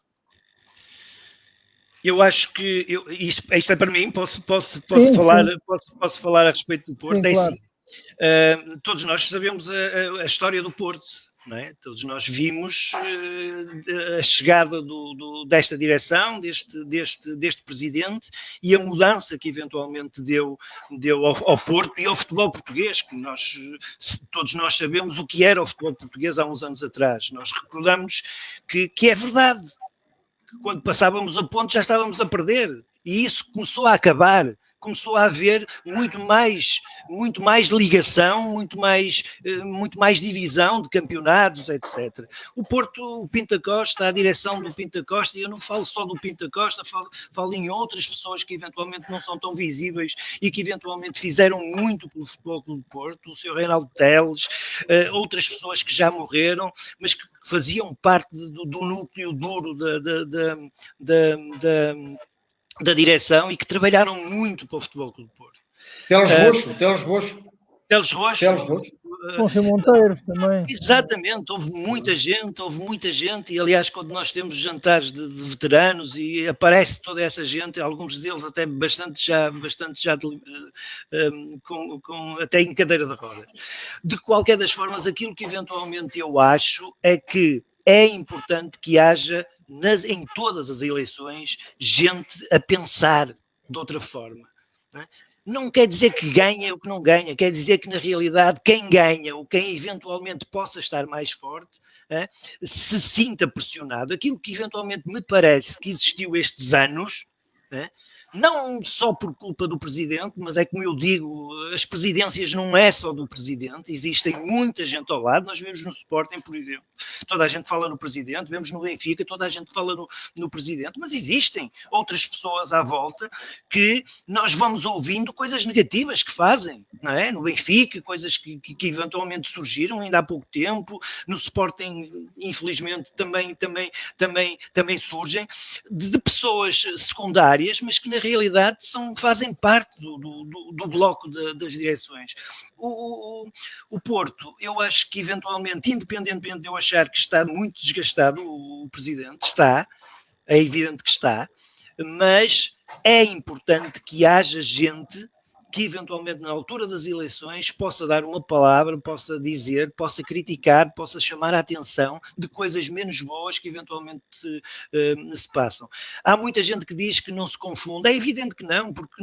Eu acho que isto é para mim, posso falar a respeito do Porto. Sim, claro. Todos nós sabemos a história do Porto, não é? Todos nós vimos a chegada desta direção, deste presidente e a mudança que eventualmente deu ao Porto e ao futebol português, que todos nós sabemos o que era o futebol português há uns anos atrás. Nós recordamos que é verdade. Quando passávamos a ponto já estávamos a perder e isso começou a acabar, começou a haver muito mais ligação, muito mais divisão de campeonatos, etc. O Porto, o Pinto da Costa, a direção do Pinto da Costa, e eu não falo só do Pinto da Costa, falo em outras pessoas que eventualmente não são tão visíveis e que eventualmente fizeram muito pelo Futebol Clube do Porto, o Sr. Reinaldo Teles, outras pessoas que já morreram, mas que faziam parte do núcleo duro da direção e que trabalharam muito para o Futebol Clube do Porto. Teles Roxo. Conselho Monteiro também. Exatamente, houve muita gente e aliás quando nós temos jantares de veteranos e aparece toda essa gente, alguns deles até bastante já até em cadeira de rodas. De qualquer das formas, aquilo que eventualmente eu acho é que é importante que haja em todas as eleições gente a pensar de outra forma, não é? Não quer dizer que ganha ou que não ganha, quer dizer que na realidade quem ganha ou quem eventualmente possa estar mais forte se sinta pressionado. Aquilo que eventualmente me parece que existiu estes anos, não só por culpa do presidente, mas é como eu digo, as presidências não é só do presidente, existem muita gente ao lado, nós vemos no Sporting, por exemplo, toda a gente fala no presidente, vemos no Benfica, toda a gente fala no presidente, mas existem outras pessoas à volta que nós vamos ouvindo coisas negativas que fazem, não é? No Benfica, coisas que eventualmente surgiram ainda há pouco tempo, no Sporting, infelizmente, também surgem, de pessoas secundárias, mas que na realidade fazem parte do bloco das direções. O Porto, eu acho que eventualmente, independentemente de eu achar que está muito desgastado o presidente, é evidente que está, mas é importante que haja gente que eventualmente na altura das eleições possa dar uma palavra, possa dizer, possa criticar, possa chamar a atenção de coisas menos boas que eventualmente se passam. Há muita gente que diz que não se confunde, é evidente que não, porque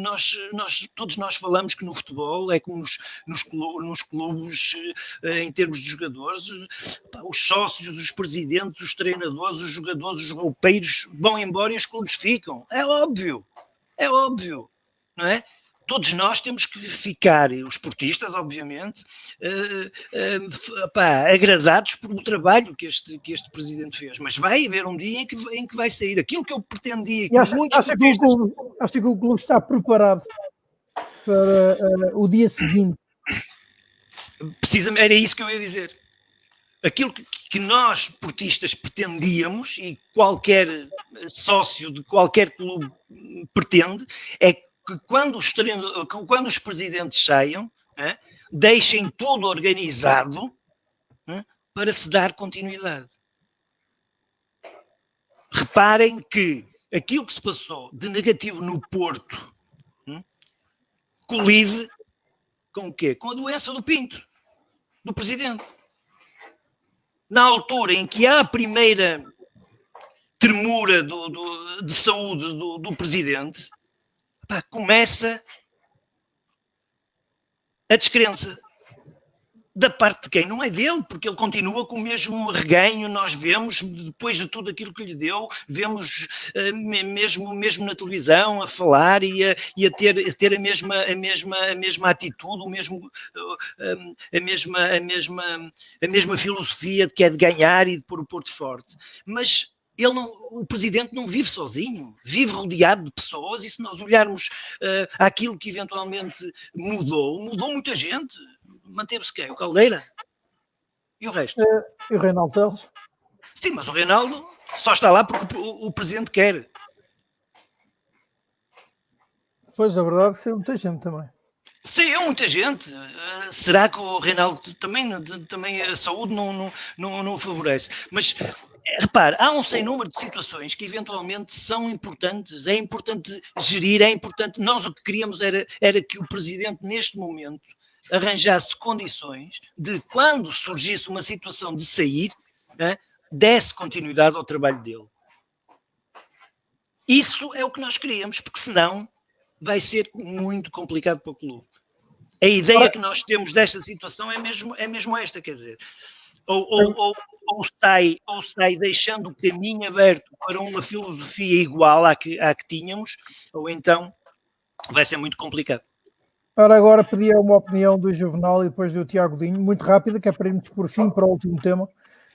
todos nós falamos que no futebol é como nos clubes em termos de jogadores, os sócios, os presidentes, os treinadores, os jogadores, os roupeiros vão embora e os clubes ficam. É óbvio, não é? Todos nós temos que ficar, os esportistas, obviamente, agradados por o trabalho que este presidente fez. Mas vai haver um dia em que vai sair aquilo que eu pretendia. Acho que o clube está preparado para o dia seguinte. Precisamente, era isso que eu ia dizer. Aquilo que nós, esportistas, pretendíamos, e qualquer sócio de qualquer clube pretende, é que quando os presidentes saiam, deixem tudo organizado para se dar continuidade. Reparem que aquilo que se passou de negativo no Porto colide com o quê? Com a doença do Pinto, do presidente. Na altura em que há a primeira tremura de saúde do presidente, começa a descrença. Da parte de quem? Não é dele, porque ele continua com o mesmo reganho. Nós vemos, depois de tudo aquilo que lhe deu, vemos mesmo na televisão a falar e a ter a mesma atitude, a mesma filosofia de que é de ganhar e de pôr o Porto forte. Mas o presidente não vive sozinho, vive rodeado de pessoas, e se nós olharmos àquilo que eventualmente mudou muita gente. Manteve-se quem? O Caldeira? E o resto? E o Reinaldo Teles? Sim, mas o Reinaldo só está lá porque o presidente quer. Pois, a verdade é que saiu muita gente também. Saiu muita gente. Será que o Reinaldo também a saúde não favorece? Mas repare, há um sem número de situações que eventualmente são importantes. É importante gerir, é importante. Nós o que queríamos era que o presidente, neste momento, arranjasse condições de, quando surgisse uma situação de sair, desse continuidade ao trabalho dele. Isso é o que nós queríamos, porque senão vai ser muito complicado para o clube. A ideia que nós temos desta situação é mesmo esta, quer dizer, ou sai deixando o caminho aberto para uma filosofia igual à que tínhamos, ou então vai ser muito complicado. Ora, agora pedia uma opinião do Juvenal e depois do Tiago Dinho, muito rápida, que é para irmos por fim para o último tema.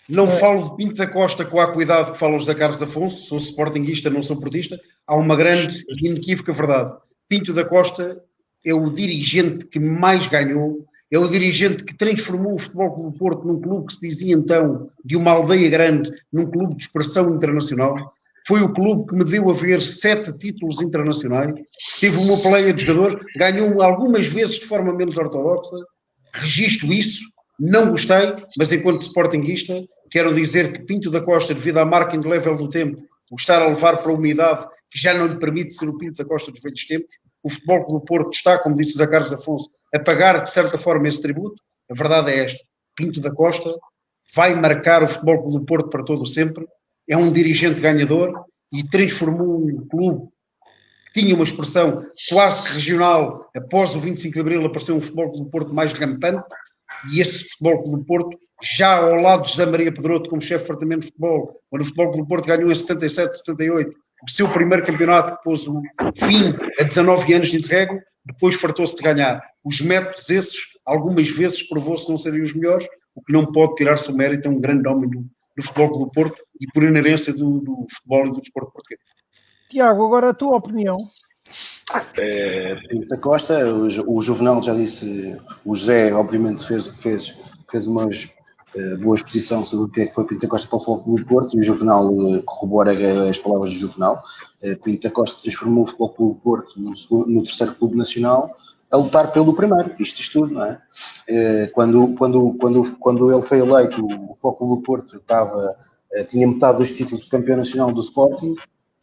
Não falo de Pinto da Costa com a cuidado que falam os da Carlos Afonso, sou sportinguista, não sou portista. Há uma grande e inequívoca verdade. Pinto da Costa é o dirigente que mais ganhou, é o dirigente que transformou o Futebol Clube do Porto num clube que se dizia então de uma aldeia grande, num clube de expressão internacional. Foi o clube que me deu a ver 7 títulos internacionais, teve uma pleia de jogadores, ganhou algumas vezes de forma menos ortodoxa, registro isso, não gostei, mas enquanto sportinguista quero dizer que Pinto da Costa, devido à marca level do tempo, o estar a levar para a umidade que já não lhe permite ser o Pinto da Costa dos velhos tempos, o Futebol Clube do Porto está, como disse o Zé Carlos Afonso, a pagar de certa forma esse tributo. A verdade é esta: Pinto da Costa vai marcar o Futebol Clube do Porto para todo o sempre, é um dirigente ganhador e transformou um clube que tinha uma expressão quase que regional. Após o 25 de Abril apareceu um Futebol Clube do Porto mais rampante, e esse Futebol Clube do Porto, já ao lado de José Maria Pedroto como chefe de departamento de futebol, quando o Futebol Clube do Porto ganhou em 77, 78, o seu primeiro campeonato que pôs o fim a 19 anos de interregno, depois fartou-se de ganhar. Os métodos esses, algumas vezes provou-se não serem os melhores, o que não pode tirar-se o mérito, é um grande homem do Futebol Clube do Porto e por inerência do futebol e do desporto português. Tiago, agora a tua opinião. Pinto da Costa, o Juvenal já disse, o José obviamente fez umas boa exposição sobre o que é que foi Pinto da Costa para o Futebol Clube do Porto, e o Juvenal corrobora as palavras do Juvenal. Pinto da Costa transformou o Futebol Clube do Porto no terceiro clube nacional, a lutar pelo primeiro, isto tudo, não é? Quando ele foi eleito, o Futebol Clube do Porto tinha metade dos títulos de campeão nacional do Sporting,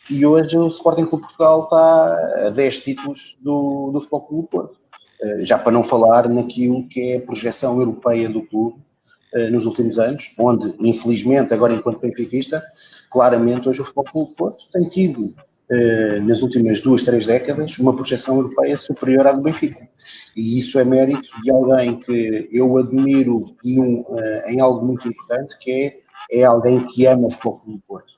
e hoje o Sporting Clube Portugal está a 10 títulos do Futebol Clube do Porto. Já para não falar naquilo que é a projeção europeia do clube nos últimos anos, onde, infelizmente, agora enquanto benfiquista, claramente hoje o Futebol Clube do Porto tem tido, nas últimas 2-3 décadas, uma projeção europeia superior à do Benfica. E isso é mérito de alguém que eu admiro em algo muito importante, que é alguém que ama o Futebol Clube do Porto.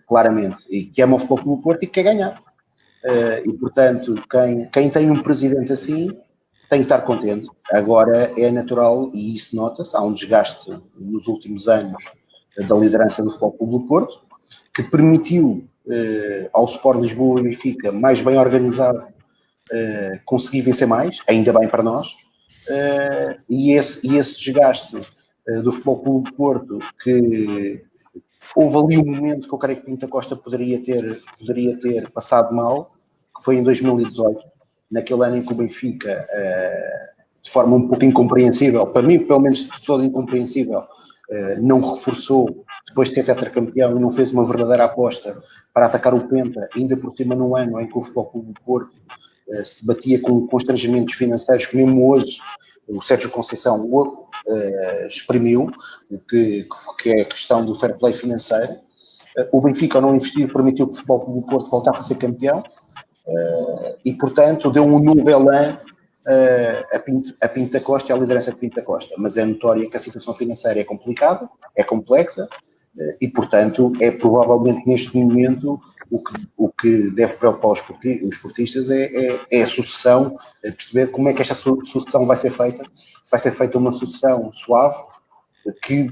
Claramente, e que ama o Futebol Clube do Porto e que quer ganhar. E, portanto, quem tem um presidente assim tem que estar contente. Agora é natural, e isso nota-se, há um desgaste nos últimos anos da liderança do Futebol Clube do Porto, que permitiu ao Sport Lisboa e Benfica, mais bem organizado, conseguir vencer mais, ainda bem para nós, e esse desgaste do Futebol Clube do Porto, que houve ali um momento que eu creio que Pinto da Costa poderia ter passado mal, que foi em 2018, naquele ano em que o Benfica, de forma um pouco incompreensível, para mim pelo menos de todo incompreensível, não reforçou depois de ser tetracampeão e não fez uma verdadeira aposta para atacar o Penta, ainda por cima num ano em que o Futebol Clube do Porto se debatia com constrangimentos financeiros que mesmo hoje o Sérgio Conceição exprimiu, que é a questão do fair play financeiro. O Benfica, ao não investir, permitiu que o Futebol Clube do Porto voltasse a ser campeão, e portanto deu um novo elan a Pinto da Costa e a liderança de Pinto da Costa, mas é notório que a situação financeira é complicada, é complexa, e, portanto, é provavelmente neste momento o que deve preocupar os esportistas é a sucessão, perceber como é que esta sucessão vai ser feita, se vai ser feita uma sucessão suave, que,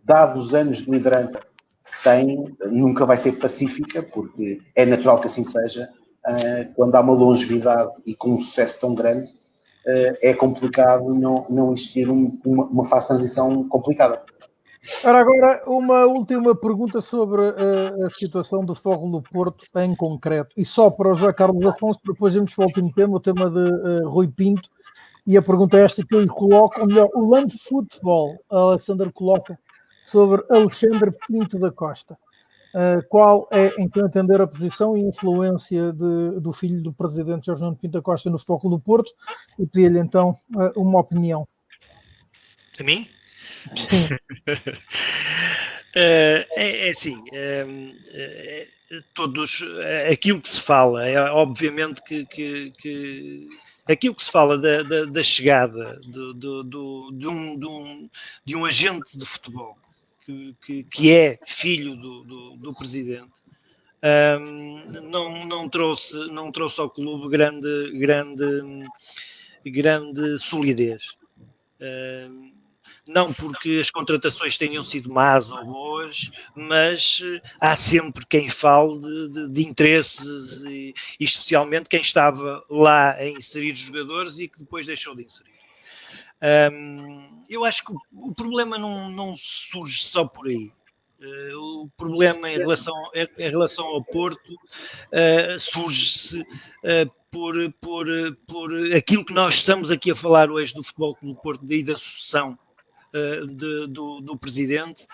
dados os anos de liderança que tem, nunca vai ser pacífica, porque é natural que assim seja. Quando há uma longevidade e com um sucesso tão grande, é complicado não existir uma fase de transição complicada. Ora, agora uma última pergunta sobre a situação do Futebol do Porto em concreto, e só para o José Carlos Afonso, depois vamos para o último tema, o tema de Rui Pinto, e a pergunta é esta que eu lhe coloco, ou melhor, o Land Futebol, a Alexandre coloca, sobre Alexandre Pinto da Costa. Qual é, em seu entender, a posição e influência do filho do presidente Jorge Nuno Pinto da Costa no Futebol do Porto? E pedir-lhe então uma opinião. A mim? Sim. É assim, aquilo que se fala, é obviamente que aquilo que se fala da chegada de um agente de futebol que é filho do presidente, não trouxe ao clube grande solidez. Não porque as contratações tenham sido más ou boas, mas há sempre quem fale de interesses e especialmente quem estava lá a inserir os jogadores e que depois deixou de inserir. Eu acho que o problema não surge só por aí. O problema em relação ao Porto surge-se por aquilo que nós estamos aqui a falar hoje do Futebol Clube do Porto e da sucessão do presidente.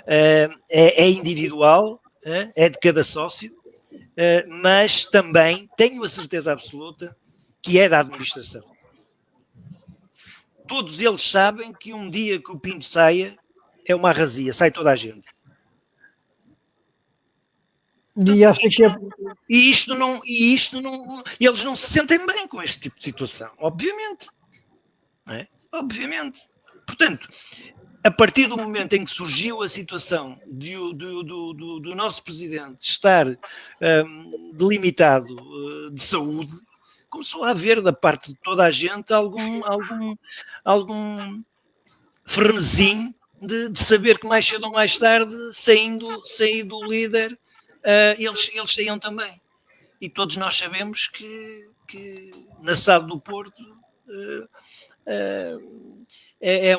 É individual, é de cada sócio, mas também tenho a certeza absoluta que é da administração. Todos eles sabem que um dia que o Pinto saia é uma arrasia, sai toda a gente. E isto não, eles não se sentem bem com este tipo de situação, obviamente. Não é? Obviamente. Portanto, a partir do momento em que surgiu a situação do nosso presidente estar delimitado de saúde, começou a haver da parte de toda a gente algum frenesim de saber que mais cedo ou mais tarde, saindo o líder, eles saíam também. E todos nós sabemos que na SAD do Porto é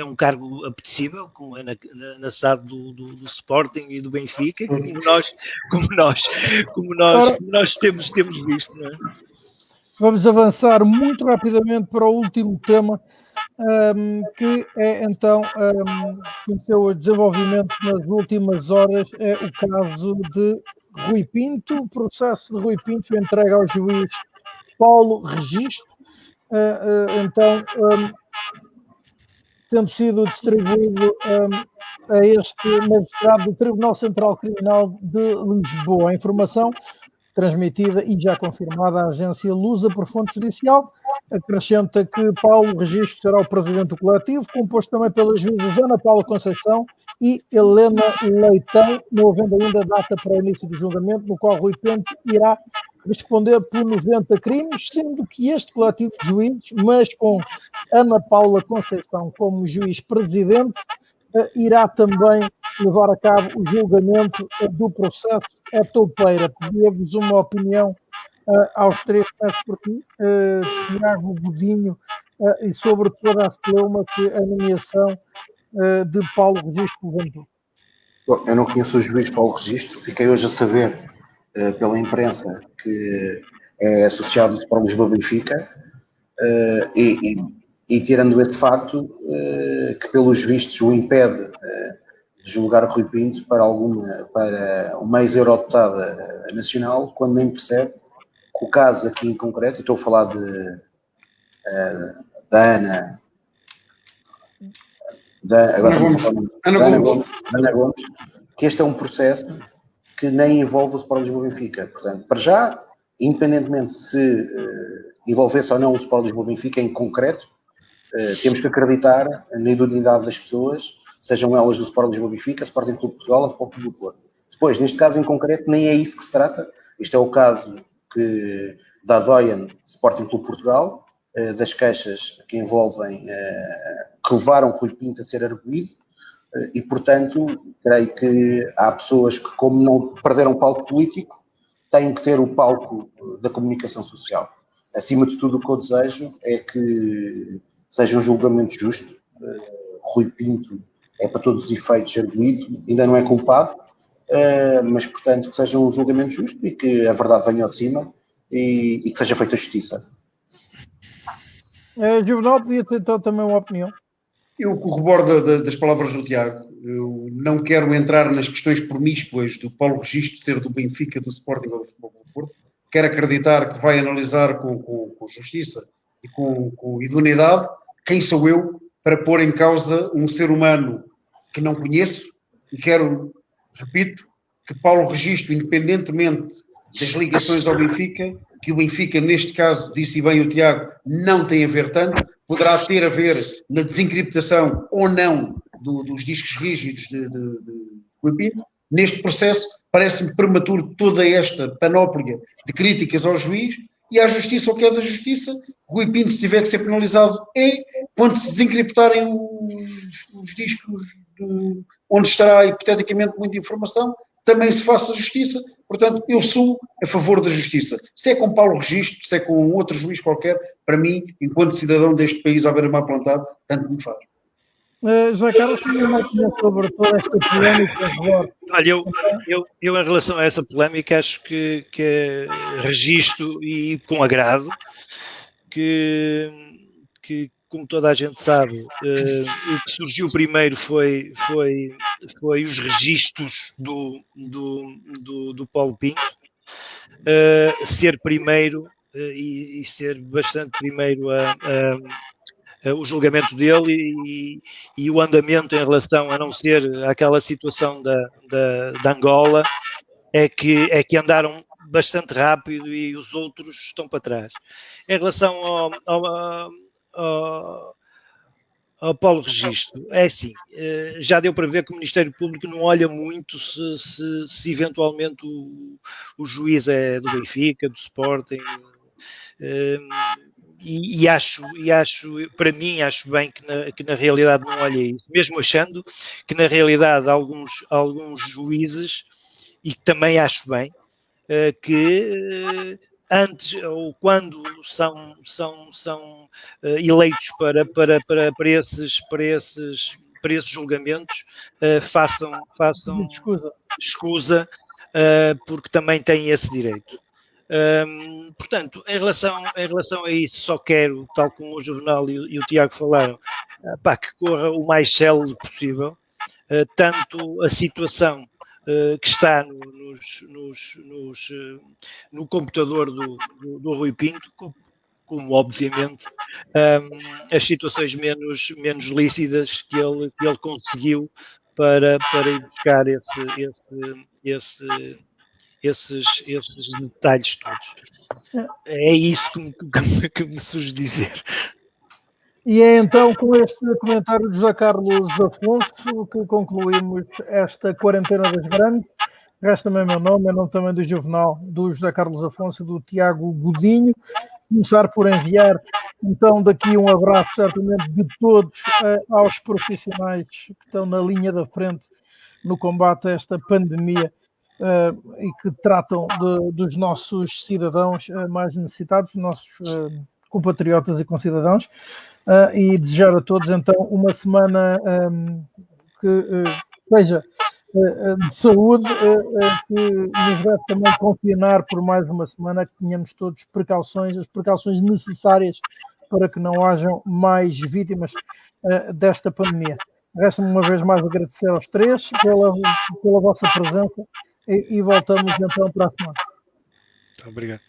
um cargo apetecível, como é na SAD do Sporting e do Benfica, como nós temos visto, não é? Vamos avançar muito rapidamente para o último tema, que é então o seu desenvolvimento nas últimas horas, é o caso de Rui Pinto. O processo de Rui Pinto foi entregue ao juiz Paulo Registro, tendo sido distribuído a este magistrado do Tribunal Central Criminal de Lisboa. A informação transmitida e já confirmada à agência Lusa por fonte judicial acrescenta que Paulo Registro será o presidente do coletivo, composto também pelas juízes Ana Paula Conceição e Helena Leitão, não havendo ainda data para o início do julgamento, no qual Rui Pinto irá responder por 90 crimes, sendo que este coletivo de juízes, mas com Ana Paula Conceição como juiz presidente, irá também levar a cabo o julgamento do processo à toupeira. Pedia-vos uma opinião aos três, peço por ti, Tiago Godinho, e sobre toda a celeuma que a nomeação de Paulo Registro levantou. Bom, eu não conheço o juiz Paulo Registro, fiquei hoje a saber pela imprensa que é associado para o Lisboa Benfica, e tirando esse facto, que pelos vistos o impede de julgar Rui Pinto para uma ex-eurodeputada nacional, quando nem percebe que o caso aqui em concreto, e estou a falar da Ana Gomes, que este é um processo que nem envolve o Sport Lisboa Benfica. Portanto, para já, independentemente se envolvesse ou não o Sport Lisboa Benfica em concreto, temos que acreditar na idoneidade das pessoas, sejam elas do Sport Lisboa Benfica, Sporting Clube de Portugal ou Futebol Clube do Porto. Depois, neste caso em concreto, nem é isso que se trata. Este é o caso da Doyen Sporting Clube de Portugal, das queixas que envolvem, que levaram Rui Pinto a ser arguido, e, portanto, creio que há pessoas que, como não perderam o palco político, têm que ter o palco da comunicação social. Acima de tudo, o que eu desejo é que seja um julgamento justo. Rui Pinto é, para todos os efeitos, arguido, ainda não é culpado, mas, portanto, que seja um julgamento justo e que a verdade venha ao de cima e que seja feita justiça. Juvenal, podia ter então também uma opinião. Eu corroboro das palavras do Tiago. Eu não quero entrar nas questões promíscuas do Paulo Registro ser do Benfica, do Sporting ou do Futebol Clube do Porto. Quero acreditar que vai analisar com justiça e com idoneidade quem sou eu para pôr em causa um ser humano que não conheço, e quero, repito, que Paulo Registro, independentemente das ligações ao Benfica, que o Benfica, neste caso, disse bem o Tiago, não tem a ver tanto, poderá ter a ver na desencriptação ou não dos discos rígidos de Rui Pinto. Neste processo, parece-me prematuro toda esta panóplia de críticas ao juiz e à justiça, o que é da justiça. Rui Pinto, se tiver que ser penalizado, quando se desencriptarem os discos onde estará, hipoteticamente, muita informação, também se faça justiça. Portanto, eu sou a favor da justiça. Se é com Paulo Registro, se é com outro juiz qualquer, para mim, enquanto cidadão deste país à beira-mar plantado, tanto me faz. José Carlos, tinha uma opinião sobre toda esta polémica. Olha, eu em relação a essa polémica acho que registro e com agrado que como toda a gente sabe, o que surgiu primeiro foi os registros do Paulo Pinto, ser primeiro e ser bastante primeiro o julgamento dele e o andamento em relação a não ser aquela situação da Angola é que andaram bastante rápido e os outros estão para trás. Em relação ao Paulo Registro, é assim, já deu para ver que o Ministério Público não olha muito se eventualmente o juiz é do Benfica, do Sporting, e acho, para mim, acho bem que na realidade não olha isso, mesmo achando que na realidade alguns juízes, e também acho bem, que antes ou quando são eleitos para esses julgamentos, façam escusa, porque também têm esse direito. Portanto, em relação a isso, só quero, tal como o Juvenal e o Tiago falaram, que corra o mais célebre possível, tanto a situação que está no computador do Rui Pinto, como obviamente as situações menos lícitas que ele conseguiu para ir buscar esses detalhes todos. É isso que me surge dizer. E é então com este comentário de José Carlos Afonso que concluímos esta quarentena das grandes. Resta também meu nome, é nome também do Juvenal, do José Carlos Afonso e do Tiago Godinho. Começar por enviar então daqui um abraço certamente de todos aos profissionais que estão na linha da frente no combate a esta pandemia e que tratam dos nossos cidadãos mais necessitados, nossos compatriotas e concidadãos, e desejar a todos então uma semana que seja de saúde, que nos deve também confinar por mais uma semana, que tenhamos todos as precauções necessárias para que não hajam mais vítimas desta pandemia. Resta-me uma vez mais agradecer aos três pela vossa presença e voltamos então para a semana. Obrigado.